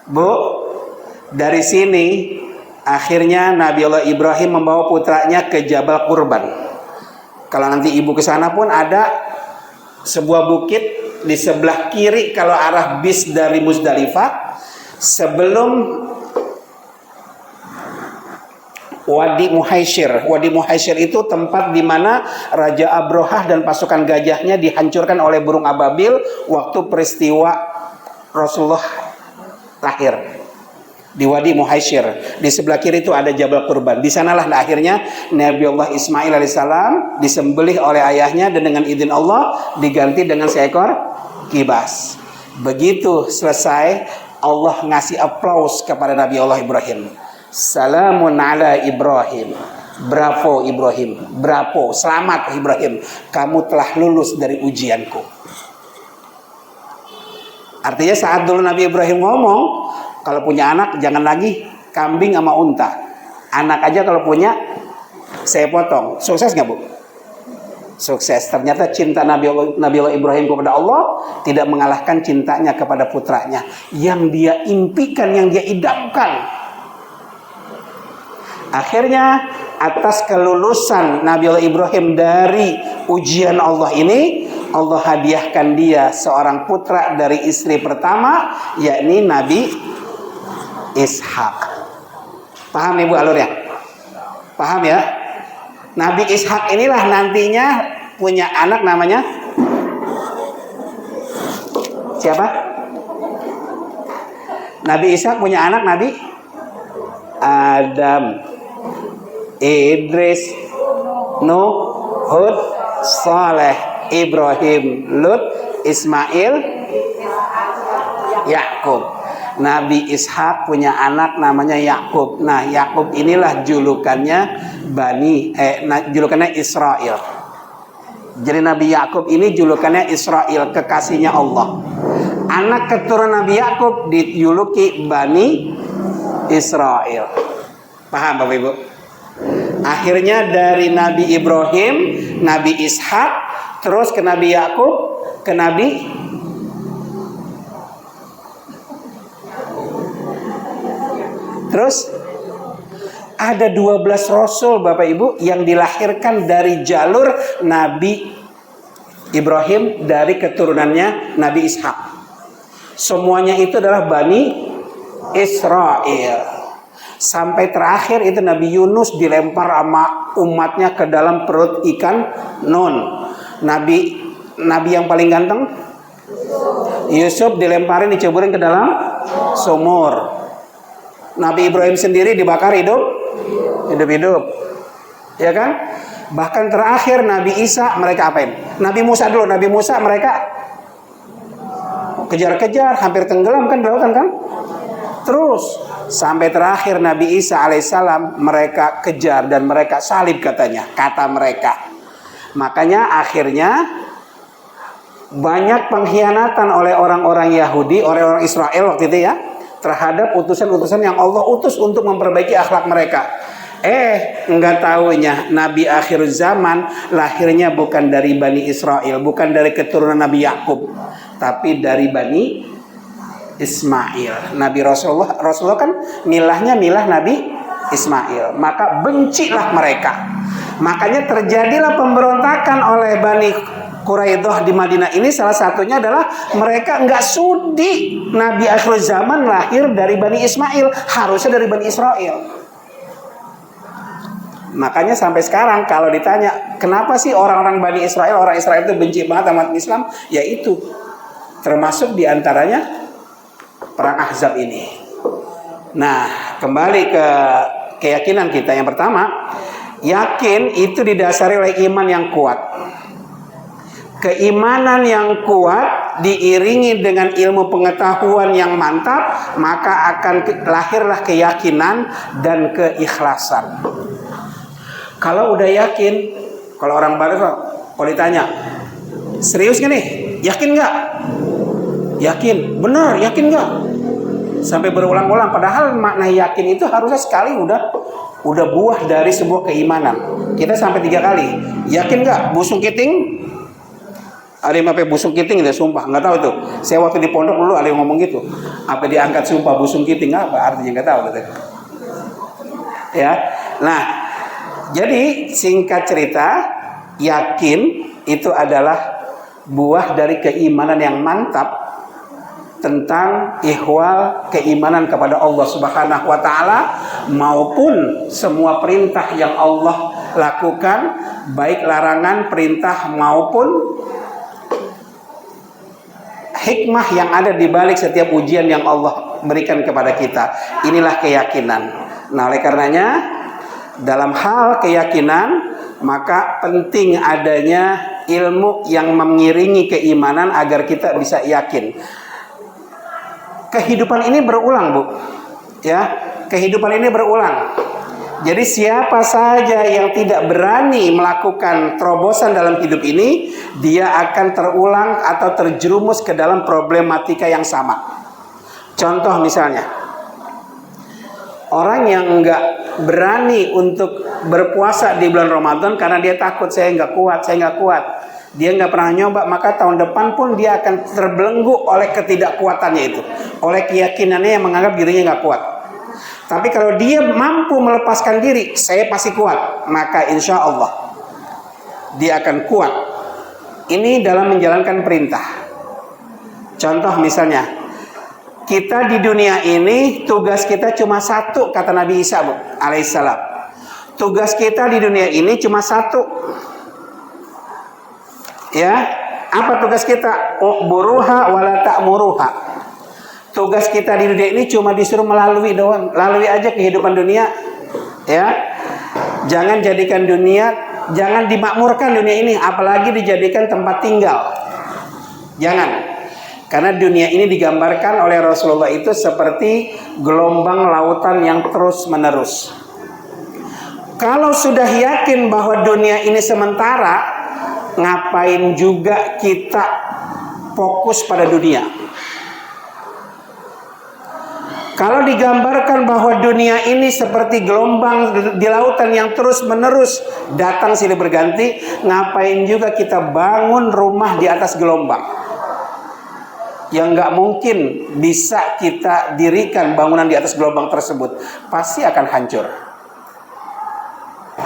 Bu, dari sini akhirnya Nabi Allah Ibrahim membawa putranya ke Jabal Qurban. Kalau nanti ibu ke sana pun ada sebuah bukit di sebelah kiri kalau arah bis dari Muzdalifah, sebelum Wadi Muhaisyir. Wadi Muhaisyir itu tempat di mana Raja Abrahah dan pasukan gajahnya dihancurkan oleh burung ababil waktu peristiwa Rasulullah lahir. Di Wadi Muhaisyir, di sebelah kiri itu ada Jabal Qurban. Di sanalah akhirnya Nabi Allah Ismail alaihissalam disembelih oleh ayahnya dan dengan izin Allah diganti dengan seekor kibas. Begitu selesai, Allah ngasih aplaus kepada Nabi Allah Ibrahim. Salamun ala Ibrahim. Bravo Ibrahim, bravo, selamat Ibrahim, kamu telah lulus dari ujianku. Artinya saat dulu Nabi Ibrahim ngomong, kalau punya anak jangan lagi kambing sama unta, anak aja kalau punya saya potong. Sukses nggak, Bu? Sukses. Ternyata cinta Nabi Allah Ibrahim kepada Allah tidak mengalahkan cintanya kepada putranya yang dia impikan, yang dia idamkan. Akhirnya atas kelulusan Nabi Allah Ibrahim dari ujian Allah ini, Allah hadiahkan dia seorang putra dari istri pertama, yakni Nabi Ishak. Paham Ibu alurnya? Paham ya? Nabi Ishak inilah nantinya punya anak namanya siapa? Nabi Ishak punya anak Nabi Adam, Idris, Nuh, Hud, Saleh, Ibrahim, Lut, Ismail, Yakub. Nabi Ishak punya anak namanya Yakub. Nah, Yakub inilah julukannya julukannya Israel. Jadi Nabi Yakub ini julukannya Israel, kekasihnya Allah. Anak keturunan Nabi Yakub dijuluki Bani Israel. Paham Bapak Ibu? Akhirnya dari Nabi Ibrahim, Nabi Ishak, terus ke Nabi Yakub, ke Nabi terus ada 12 rasul Bapak Ibu yang dilahirkan dari jalur Nabi Ibrahim dari keturunannya Nabi Ishak. Semuanya itu adalah Bani Israel. Sampai terakhir itu Nabi Yunus dilempar sama umatnya ke dalam perut ikan Nun. Nabi yang paling ganteng Yusuf dilemparin, diceburin ke dalam sumur. Nabi Ibrahim sendiri dibakar hidup-hidup, ya kan? Bahkan terakhir Nabi Isa mereka apain? Nabi Musa dulu, Nabi Musa mereka kejar-kejar, hampir tenggelam kan, lautan kan? Terus sampai terakhir Nabi Isa alaihissalam mereka kejar dan mereka salib katanya, kata mereka. Makanya akhirnya banyak pengkhianatan oleh orang-orang Yahudi, oleh orang Israel waktu itu ya, terhadap utusan-utusan yang Allah utus untuk memperbaiki akhlak mereka. Enggak taunya Nabi akhir zaman lahirnya bukan dari Bani Israel, bukan dari keturunan Nabi Yakub, tapi dari Bani Ismail. Nabi Rasulullah kan milah Nabi Ismail, maka bencilah mereka. Makanya terjadilah pemberontakan oleh Bani Quraidah di Madinah ini. Salah satunya adalah mereka nggak sudi Nabi akhir zaman lahir dari Bani Ismail, harusnya dari Bani Israel. Makanya sampai sekarang kalau ditanya kenapa sih orang Israel itu benci banget sama Islam, yaitu termasuk diantaranya perang Ahzab ini. Nah, kembali ke keyakinan kita. Yang pertama, yakin itu didasari oleh iman yang kuat. Keimanan yang kuat diiringi dengan ilmu pengetahuan yang mantap, maka akan lahirlah keyakinan dan keikhlasan. Kalau udah yakin, kalau orang baru kalau ditanya, serius gak nih? Yakin gak? Yakin, benar, yakin gak? Sampai berulang-ulang. Padahal makna yakin itu harusnya sekali udah buah dari sebuah keimanan. Kita sampai 3 kali. Yakin gak? Busung kiting? Ada yang sampai busung kiting itu, sumpah nggak tahu itu. Saya waktu di pondok dulu ada yang ngomong gitu. Apa diangkat sumpah busung kiting, apa artinya nggak tahu gitu. Ya, nah, jadi singkat cerita, yakin itu adalah buah dari keimanan yang mantap tentang ihwal keimanan kepada Allah Subhanahu wa taala maupun semua perintah yang Allah lakukan, baik larangan, perintah maupun hikmah yang ada di balik setiap ujian yang Allah berikan kepada kita. Inilah keyakinan. Nah, oleh karenanya dalam hal keyakinan maka penting adanya ilmu yang mengiringi keimanan agar kita bisa yakin. Kehidupan ini berulang, Bu. Ya, kehidupan ini berulang. Jadi siapa saja yang tidak berani melakukan terobosan dalam hidup ini, dia akan terulang atau terjerumus ke dalam problematika yang sama. Contoh misalnya, orang yang enggak berani untuk berpuasa di bulan Ramadan karena dia takut, saya nggak kuat. Dia nggak pernah nyoba, maka tahun depan pun dia akan terbelenggu oleh ketidakkuatannya itu, oleh keyakinannya yang menganggap dirinya nggak kuat. Tapi kalau dia mampu melepaskan diri, saya pasti kuat, maka insya Allah dia akan kuat. Ini dalam menjalankan perintah. Contoh misalnya, kita di dunia ini tugas kita cuma satu, kata Nabi Isa alaihissalam. Tugas kita di dunia ini cuma satu. Ya, apa tugas kita? U'buruha wala ta'muruha. Tugas kita di dunia ini cuma disuruh melalui doang, lalui aja kehidupan dunia. Ya, jangan jadikan dunia, jangan dimakmurkan dunia ini, apalagi dijadikan tempat tinggal. Jangan, karena dunia ini digambarkan oleh Rasulullah itu seperti gelombang lautan yang terus menerus. Kalau sudah yakin bahwa dunia ini sementara, ngapain juga kita fokus pada dunia? Kalau digambarkan bahwa dunia ini seperti gelombang di lautan yang terus menerus datang silih berganti, ngapain juga kita bangun rumah di atas gelombang? Yang nggak mungkin bisa kita dirikan bangunan di atas gelombang tersebut, pasti akan hancur.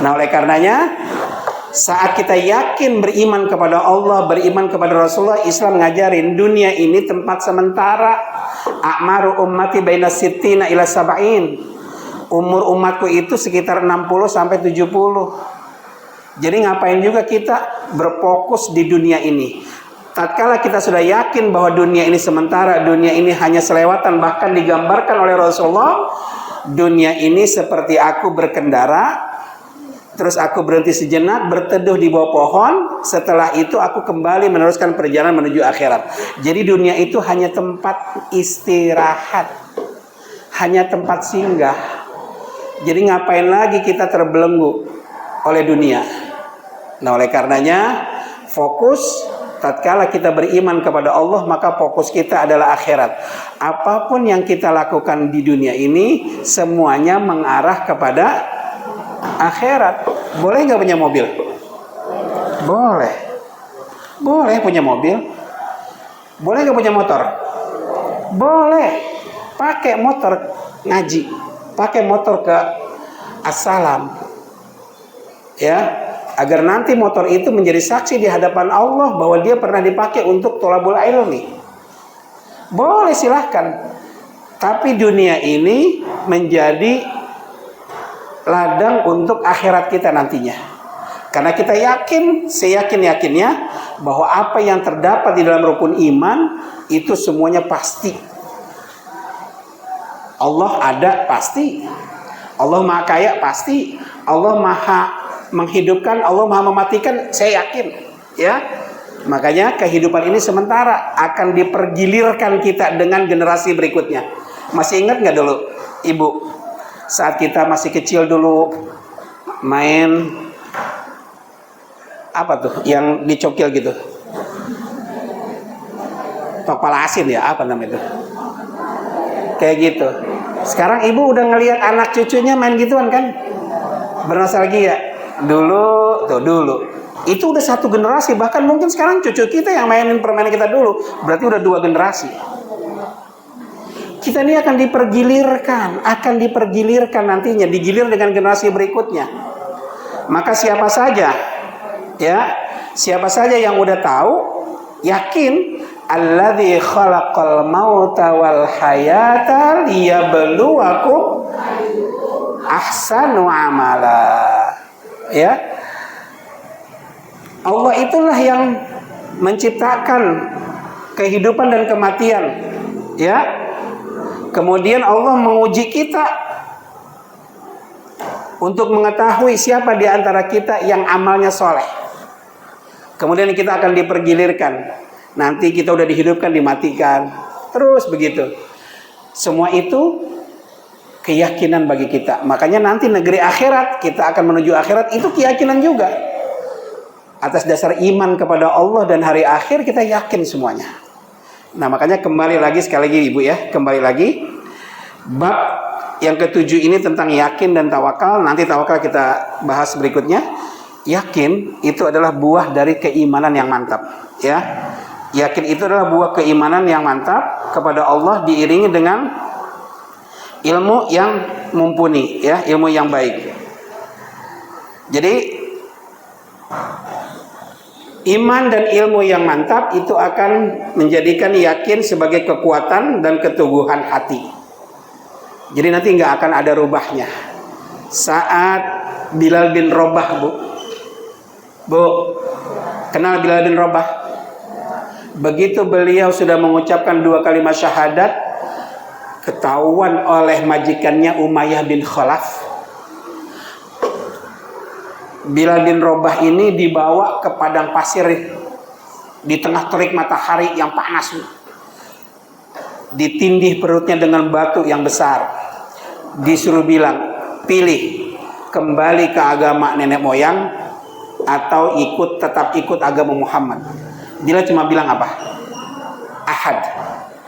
Nah, oleh karenanya saat kita yakin beriman kepada Allah, beriman kepada Rasulullah, Islam ngajarin dunia ini tempat sementara. A'maru ummati baina sittina ila sab'in. Umur umatku itu sekitar 60 sampai 70. Jadi ngapain juga kita berfokus di dunia ini? Tatkala kita sudah yakin bahwa dunia ini sementara, dunia ini hanya selewatan, bahkan digambarkan oleh Rasulullah, dunia ini seperti aku berkendara, terus aku berhenti sejenak, berteduh di bawah pohon. Setelah itu aku kembali meneruskan perjalanan menuju akhirat. Jadi dunia itu hanya tempat istirahat, hanya tempat singgah. Jadi ngapain lagi kita terbelenggu oleh dunia? Nah, oleh karenanya fokus tatkala kita beriman kepada Allah, maka fokus kita adalah akhirat. Apapun yang kita lakukan di dunia ini semuanya mengarah kepada akhirat. Boleh nggak punya mobil? Boleh. Boleh punya mobil. Boleh nggak punya motor? Boleh. Pakai motor ngaji, pakai motor ke Assalam, ya, agar nanti motor itu menjadi saksi di hadapan Allah bahwa dia pernah dipakai untuk thalabul ilmi. Boleh, silahkan. Tapi dunia ini menjadi ladang untuk akhirat kita nantinya. Karena kita yakin, seyakin-yakinnya bahwa apa yang terdapat di dalam rukun iman itu semuanya pasti. Allah ada, pasti. Allah maha kaya, pasti. Allah maha menghidupkan, Allah maha mematikan, saya yakin, ya. Makanya kehidupan ini sementara, akan dipergilirkan kita dengan generasi berikutnya. Masih ingat nggak dulu, Ibu, saat kita masih kecil dulu main apa tuh yang dicokil gitu, topal asin ya, apa namanya itu, kayak gitu. Sekarang ibu udah ngelihat anak cucunya main gituan kan, bernostalgia. Dulu itu udah satu generasi, bahkan mungkin sekarang cucu kita yang mainin permainan kita dulu, berarti udah 2 generasi. Kita ini akan dipergilirkan nantinya, digilir dengan generasi berikutnya. Maka siapa saja yang udah tahu, yakin, alladzi khalaqal mauta wal hayata liyabluwakum ahsanu amala. Ya. Allah itulah yang menciptakan kehidupan dan kematian, ya. Kemudian Allah menguji kita untuk mengetahui siapa di antara kita yang amalnya soleh. Kemudian kita akan dipergilirkan. Nanti kita udah dihidupkan, dimatikan, terus begitu. Semua itu keyakinan bagi kita. Makanya nanti negeri akhirat, kita akan menuju akhirat, itu keyakinan juga. Atas dasar iman kepada Allah dan hari akhir, kita yakin semuanya. Nah, makanya kembali lagi, sekali lagi Ibu ya, kembali lagi. Bab yang ke-7 ini tentang yakin dan tawakal. Nanti tawakal kita bahas berikutnya. Yakin itu adalah buah dari keimanan yang mantap, ya. Yakin itu adalah buah keimanan yang mantap kepada Allah, diiringi dengan ilmu yang mumpuni, ya, ilmu yang baik. Jadi iman dan ilmu yang mantap itu akan menjadikan yakin sebagai kekuatan dan keteguhan hati. Jadi nanti nggak akan ada rubahnya. Saat Bilal bin Rabah, Bu, kenal Bilal bin Rabah? Begitu beliau sudah mengucapkan 2 kalimat syahadat, ketahuan oleh majikannya Umayyah bin Khalaf. Bilal bin Rabah ini dibawa ke padang pasir di tengah terik matahari yang panas. Ditindih perutnya dengan batu yang besar. Disuruh bilang, pilih kembali ke agama nenek moyang atau tetap ikut agama Muhammad. Dia cuma bilang apa? Ahad,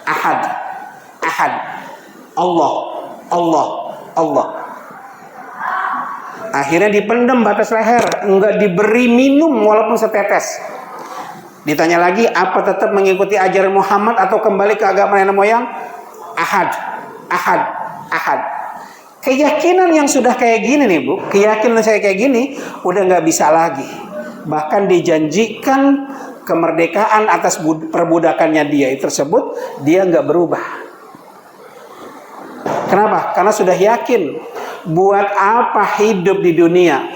ahad, ahad. Allah, Allah, Allah. Akhirnya dipendam batas leher, enggak diberi minum walaupun setetes. Ditanya lagi, apa tetap mengikuti ajaran Muhammad atau kembali ke agama nenek moyang? Ahad, ahad, ahad. Keyakinan yang sudah kayak gini nih Bu, keyakinan saya kayak gini udah nggak bisa lagi. Bahkan dijanjikan kemerdekaan atas perbudakannya dia tersebut, dia nggak berubah. Kenapa? Karena sudah yakin. Buat apa hidup di dunia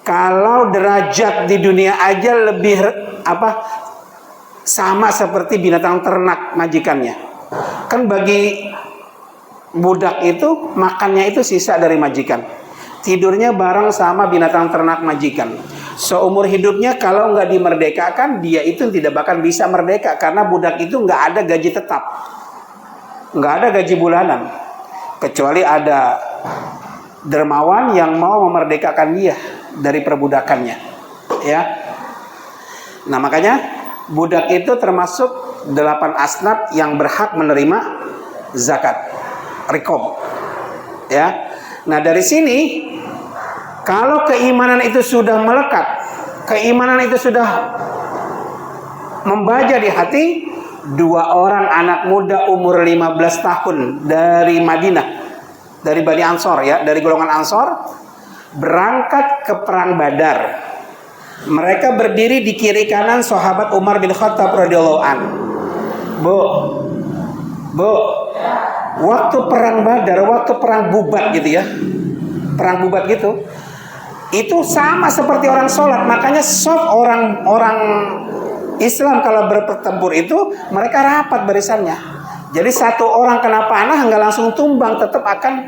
kalau derajat di dunia aja lebih sama seperti binatang ternak majikannya. Kan bagi budak itu makannya itu sisa dari majikan, tidurnya bareng sama binatang ternak majikan. Seumur hidupnya kalau nggak dimerdekakan, dia itu tidak bakal bisa merdeka, karena budak itu nggak ada gaji tetap, nggak ada gaji bulanan, kecuali ada dermawan yang mau memerdekakan dia dari perbudakannya, ya. Nah, makanya budak itu termasuk 8 asnaf yang berhak menerima zakat, riqab. Ya. Nah, dari sini kalau keimanan itu sudah melekat, keimanan itu sudah membaja di hati, 2 orang anak muda umur 15 tahun dari Madinah, dari Bani Ansor ya, dari golongan Ansor, berangkat ke perang Badar. Mereka berdiri di kiri kanan sahabat Umar bin Khattab radhiyallahu an. Bu, waktu perang Badar, waktu perang Bubat gitu ya, perang Bubat gitu, itu sama seperti orang sholat. Makanya orang Islam kalau berpertempur itu mereka rapat barisannya. Jadi satu orang kena panah nggak langsung tumbang, tetap akan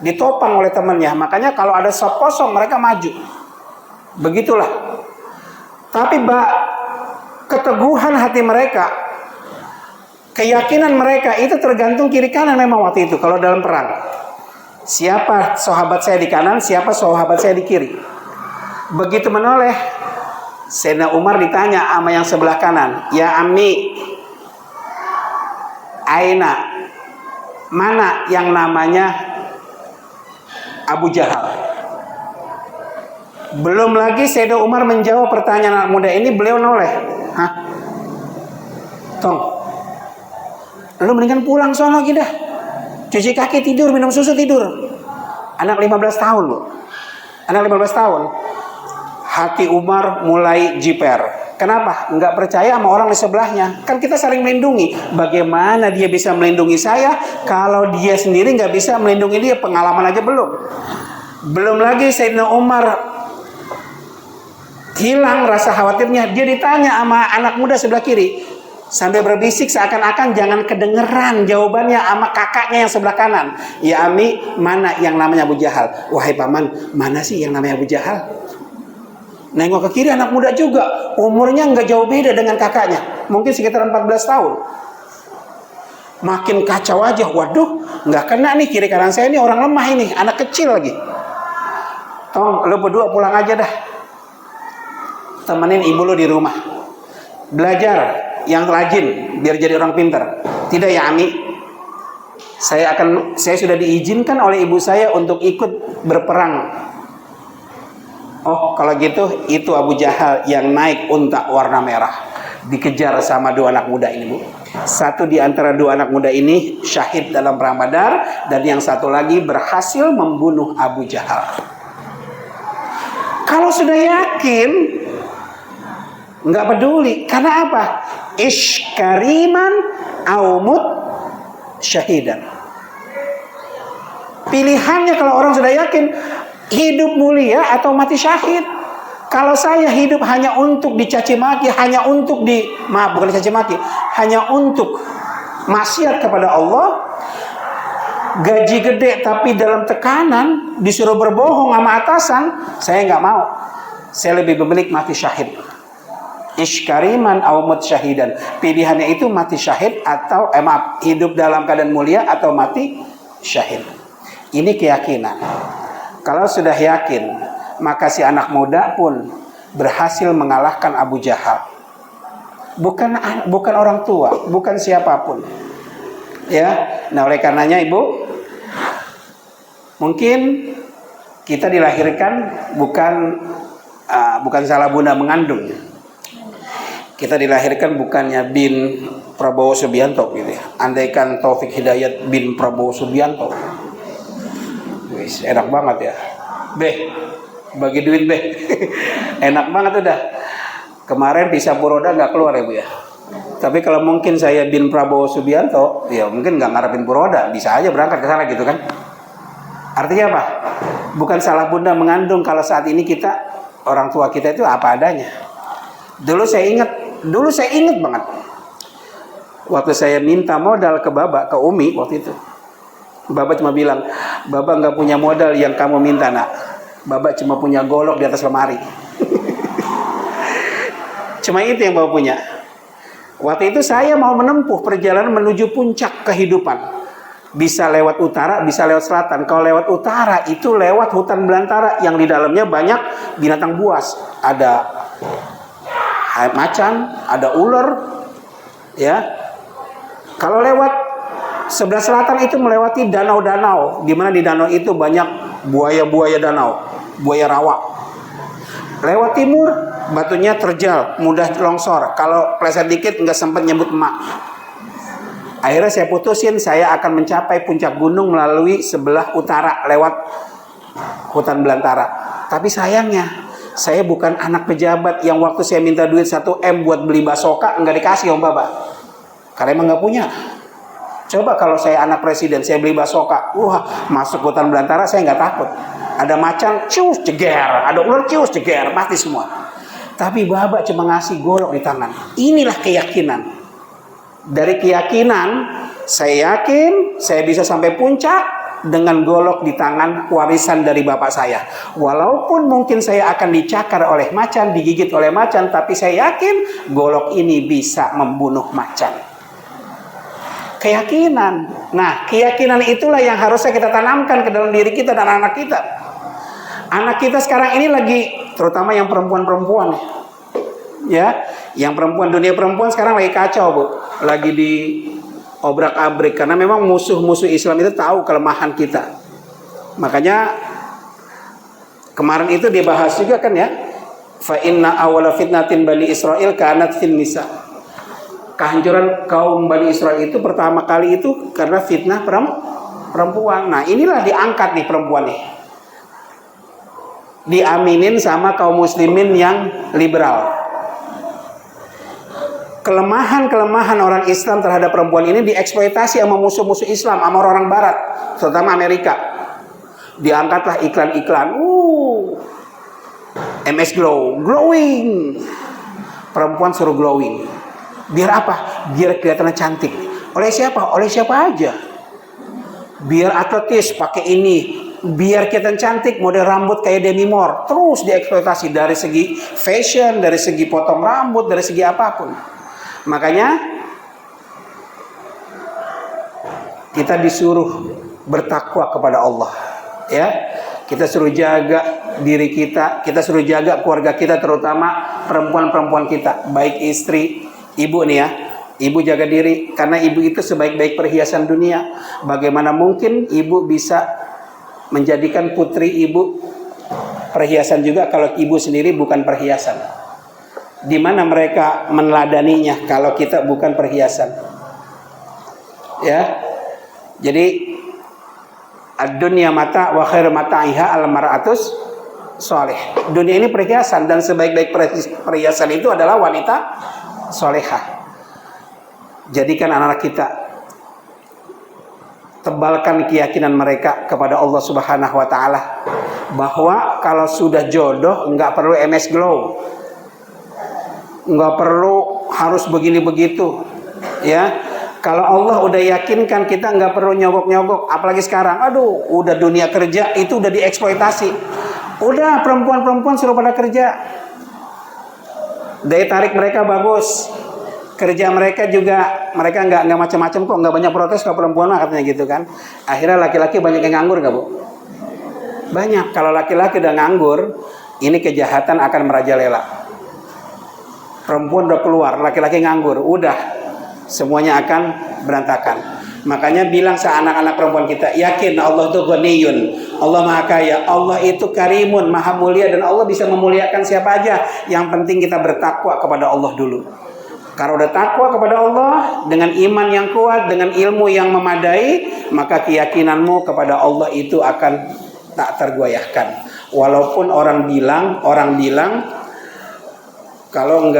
ditopang oleh temannya. Makanya kalau ada saf kosong mereka maju. Begitulah. Tapi keteguhan hati mereka, keyakinan mereka itu tergantung kiri kanan memang waktu itu. Kalau dalam perang, siapa sahabat saya di kanan, siapa sahabat saya di kiri. Begitu menoleh, Sayyidina Umar ditanya sama yang sebelah kanan, ya Ammi, aina, mana yang namanya Abu Jahal? Belum lagi Sayyidina Umar menjawab pertanyaan anak muda ini, beliau noleh, hah? Tong, lu mendingan pulang sono kita, cuci kaki tidur, minum susu tidur. Anak 15 tahun loh, anak 15 tahun. Hati Umar mulai jiper. Kenapa? Nggak percaya sama orang di sebelahnya. Kan kita saling melindungi. Bagaimana dia bisa melindungi saya kalau dia sendiri nggak bisa melindungi dia? Pengalaman aja belum. Belum lagi Sayyidina Umar hilang rasa khawatirnya. Dia ditanya sama anak muda sebelah kiri, sambil berbisik seakan-akan jangan kedengeran jawabannya sama kakaknya yang sebelah kanan. Ya Ami, mana yang namanya Abu Jahal? Wahai paman, mana sih yang namanya Abu Jahal? Nengok ke kiri, anak muda juga, umurnya nggak jauh beda dengan kakaknya, mungkin sekitar 14 tahun. Makin kacau aja, waduh, nggak kena nih kiri kanan saya, ini orang lemah ini, anak kecil lagi. Tong, lo berdua pulang aja dah, temenin ibu lo di rumah, belajar yang rajin biar jadi orang pintar. Tidak ya Ami, saya sudah diizinkan oleh ibu saya untuk ikut berperang. Oh, kalau gitu itu Abu Jahal yang naik unta warna merah, dikejar sama 2 anak muda ini, Bu. Satu di antara 2 anak muda ini syahid dalam perang Badar, dan yang satu lagi berhasil membunuh Abu Jahal. Kalau sudah yakin, nggak peduli. Karena apa? Ishkariman aumut syahidan. Pilihannya kalau orang sudah yakin, hidup mulia atau mati syahid. Kalau saya hidup hanya untuk dicaci maki, hanya untuk bukan dicaci maki, hanya untuk maksiat kepada Allah, gaji gede tapi dalam tekanan, disuruh berbohong sama atasan, saya nggak mau. Saya lebih memilih mati syahid. Ishkariman aumut syahidan. Pilihannya itu mati syahid atau hidup dalam keadaan mulia atau mati syahid. Ini keyakinan. Kalau sudah yakin, maka si anak muda pun berhasil mengalahkan Abu Jahal. Bukan orang tua, bukan siapapun. Ya, nah oleh karenanya Ibu, mungkin kita dilahirkan bukan salah bunda mengandung. Kita dilahirkan bukannya bin Prabowo Subianto gitu ya. Andaikan Taufik Hidayat bin Prabowo Subianto, enak banget ya, bagi duit enak banget udah. Kemarin di sapu roda nggak keluar ya Bu ya. Tapi kalau mungkin saya bin Prabowo Subianto, ya mungkin nggak ngarepin Puroda, bisa aja berangkat ke sana gitu kan. Artinya apa? Bukan salah bunda mengandung kalau saat ini orang tua kita itu apa adanya. Dulu saya ingat banget. Waktu saya minta modal ke Baba, ke Umi waktu itu, Baba cuma bilang, Baba nggak punya modal yang kamu minta nak. Baba cuma punya golok di atas lemari. Cuma itu yang Baba punya. Waktu itu saya mau menempuh perjalanan menuju puncak kehidupan. Bisa lewat utara, bisa lewat selatan. Kalau lewat utara itu lewat hutan belantara yang di dalamnya banyak binatang buas. Ada macan, ada ular, ya. Kalau lewat sebelah selatan itu melewati danau-danau, di mana di danau itu banyak buaya-buaya danau, buaya rawa. Lewat timur, batunya terjal, mudah longsor. Kalau pleset dikit nggak sempat nyebut emak. Akhirnya saya putusin, saya akan mencapai puncak gunung melalui sebelah utara lewat hutan belantara. Tapi sayangnya, saya bukan anak pejabat yang waktu saya minta duit 1 M buat beli basoka nggak dikasih Om Baba. Karena emang nggak punya. Coba kalau saya anak presiden, saya beli basoka, wah masuk hutan belantara saya nggak takut. Ada macan, cius ceger, ada ular cius ceger, mati semua. Tapi Baba cuma ngasih golok di tangan. Inilah keyakinan. Dari keyakinan, saya yakin saya bisa sampai puncak dengan golok di tangan warisan dari bapak saya. Walaupun mungkin saya akan dicakar oleh macan, digigit oleh macan, tapi saya yakin golok ini bisa membunuh macan. Keyakinan. Nah, keyakinan itulah yang harusnya kita tanamkan ke dalam diri kita dan anak kita. Anak kita sekarang ini lagi, terutama yang perempuan-perempuan, ya, yang perempuan, dunia perempuan sekarang lagi kacau, Bu. Lagi di obrak-abrik karena memang musuh-musuh Islam itu tahu kelemahan kita. Makanya kemarin itu dibahas juga kan ya, fa inna awwala fitnatin bani Israil kanat fin nisa. Kehancuran kaum Bani Israel itu pertama kali itu karena fitnah perempuan. Nah, inilah diangkat nih perempuan nih, diaminin sama kaum muslimin yang liberal. Kelemahan-kelemahan orang Islam terhadap perempuan ini dieksploitasi sama musuh-musuh Islam, sama orang Barat, terutama Amerika. Diangkatlah iklan-iklan, MS Glow, glowing. Perempuan suruh glowing. Biar apa? Biar kelihatannya cantik. Oleh siapa? Oleh siapa aja. Biar atletis, pakai ini. Biar kelihatan cantik, model rambut kayak Demi Moore. Terus dieksploitasi dari segi fashion, dari segi potong rambut, dari segi apapun. Makanya kita disuruh bertakwa kepada Allah, ya. Kita suruh jaga diri kita, kita suruh jaga keluarga kita, terutama perempuan-perempuan kita, baik istri, ibu nih ya. Ibu jaga diri, karena ibu itu sebaik-baik perhiasan dunia. Bagaimana mungkin ibu bisa menjadikan putri ibu perhiasan juga kalau ibu sendiri bukan perhiasan? Di mana mereka meneladaninya kalau kita bukan perhiasan? Ya. Jadi ad-dunya mata wa khairu mata'iha al-mar'atus soleh. Dunia ini perhiasan dan sebaik-baik perhiasan itu adalah wanita solehah. Jadikan anak-anak kita, tebalkan keyakinan mereka kepada Allah Subhanahu wa taala bahwa kalau sudah jodoh enggak perlu MS Glow. Enggak perlu harus begini begitu, ya. Kalau Allah udah yakinkan kita nggak perlu nyogok-nyogok, apalagi sekarang, aduh, udah dunia kerja itu udah dieksploitasi, udah perempuan-perempuan suruh pada kerja, daya tarik mereka bagus, kerja mereka juga mereka nggak macam-macam kok, nggak banyak protes kalau perempuan katanya gitu kan. Akhirnya laki-laki banyak yang nganggur nggak, Bu? Banyak. Kalau laki-laki udah nganggur, ini kejahatan akan merajalela. Perempuan udah keluar, laki-laki nganggur, udah semuanya akan berantakan. Makanya bilang anak-anak perempuan kita, yakin Allah itu ghaniyun, Allah maha kaya, Allah itu karimun, maha mulia, dan Allah bisa memuliakan siapa aja. Yang penting kita bertakwa kepada Allah dulu. Kalau udah takwa kepada Allah dengan iman yang kuat, dengan ilmu yang memadai, maka keyakinanmu kepada Allah itu akan tak tergoyahkan. Walaupun orang bilang kalau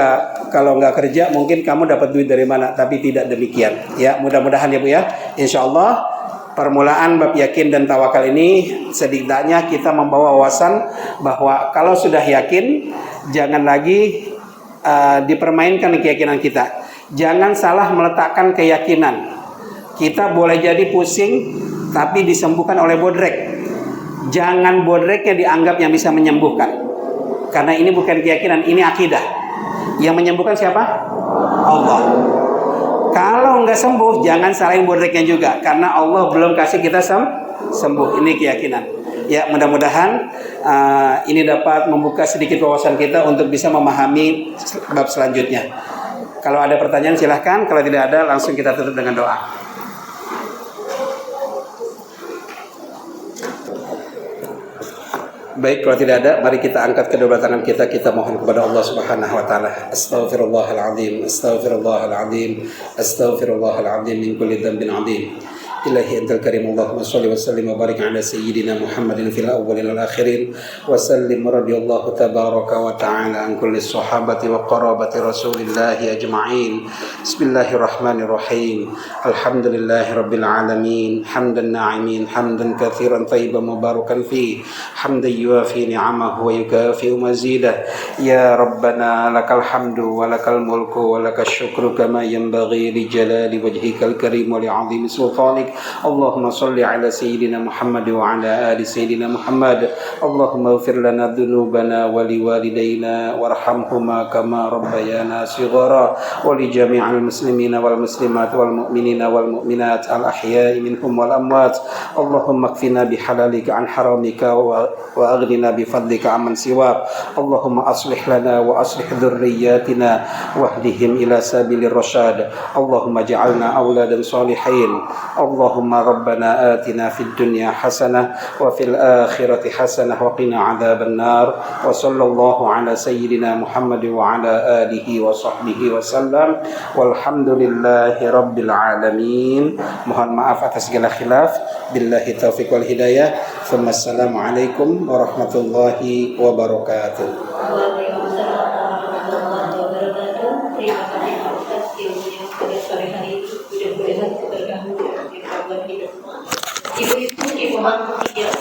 nggak kerja mungkin kamu dapat duit dari mana, tapi tidak demikian. Ya, mudah-mudahan ya Bu ya. Insya Allah permulaan bab yakin dan tawakal ini setidaknya kita membawa wawasan bahwa kalau sudah yakin jangan lagi dipermainkan keyakinan kita. Jangan salah meletakkan keyakinan. Kita boleh jadi pusing tapi disembuhkan oleh bodrek. Jangan bodreknya dianggap yang bisa menyembuhkan. Karena ini bukan keyakinan, ini akidah. Yang menyembuhkan siapa? Allah. Kalau nggak sembuh, jangan salahin bodreknya juga, karena Allah belum kasih kita sembuh. Ini keyakinan. Ya, mudah-mudahan ini dapat membuka sedikit wawasan kita untuk bisa memahami bab selanjutnya. Kalau ada pertanyaan silahkan, kalau tidak ada langsung kita tutup dengan doa. Baik, kalau tidak ada, mari kita angkat kedua belah tangan kita, kita mohon kepada Allah Subhanahu wa taala. Astaghfirullahalazim, astaghfirullahalazim, astaghfirullahalazim min kulli dhanbin 'adzim. Ilahi antal karim, Allahumma shalli wa sallim wa barik ala sayyidina Muhammadin fil awwalin wal akhirin wa sallim radhiyallahu tabaraka wa ta'ala an kulli sahabati wa qarabati Rasulillah ajma'in. Bismillahirrahmanirrahim. Alhamdulillahi rabbil alamin, hamdan na'imin, hamdan katsiran tayyiban mubarakan fi, hamdan yuafi ni'amahu wa yukafi'u mazidah. Ya Rabbana lakal hamdu wa lakal mulku wa lakal syukru kama yanbaghi li jalali wajhikal karim wa li 'azimi sultanik. Allahumma salli ala sayyidina Muhammad wa ala ali sayyidina Muhammad. Allahumma ighfir lana dhunubana wa liwalidayna warhamhuma kama rabbayana shighara wa li jami'il muslimina wal muslimat wal mu'minina wal mu'minat al ahya'i minhum wal amwat. Allahumma kfina bihalalika an haramika wa aghnina bifadlika amman siwak. Allahumma aslih lana wa aslih dhurriyyatina wahdihim ila sabilir rasyad. Allahumma ja'alna awladan salihin. Allahumma rabbana atina fid dunya hasanah wa fil akhirati hasanah wa qina adzaban nar. Wa sallallahu ala sayyidina Muhammad wa ala alihi wa sahbihi wa sallam. Walhamdulillahi rabbil alamin. Mohon maaf atas segala khilaf. Billahi taufiq wal hidayah. Assalamualaikum warahmatullahi wabarakatuh.
Waalaikumsalam warahmatullahi wabarakatuh. Terima kasih Pak Ustaz ilmunya pada sore hari itu. Mudah-mudahan keberkahan di dalam hidup. Ibu-ibu, ibu-ibu tidak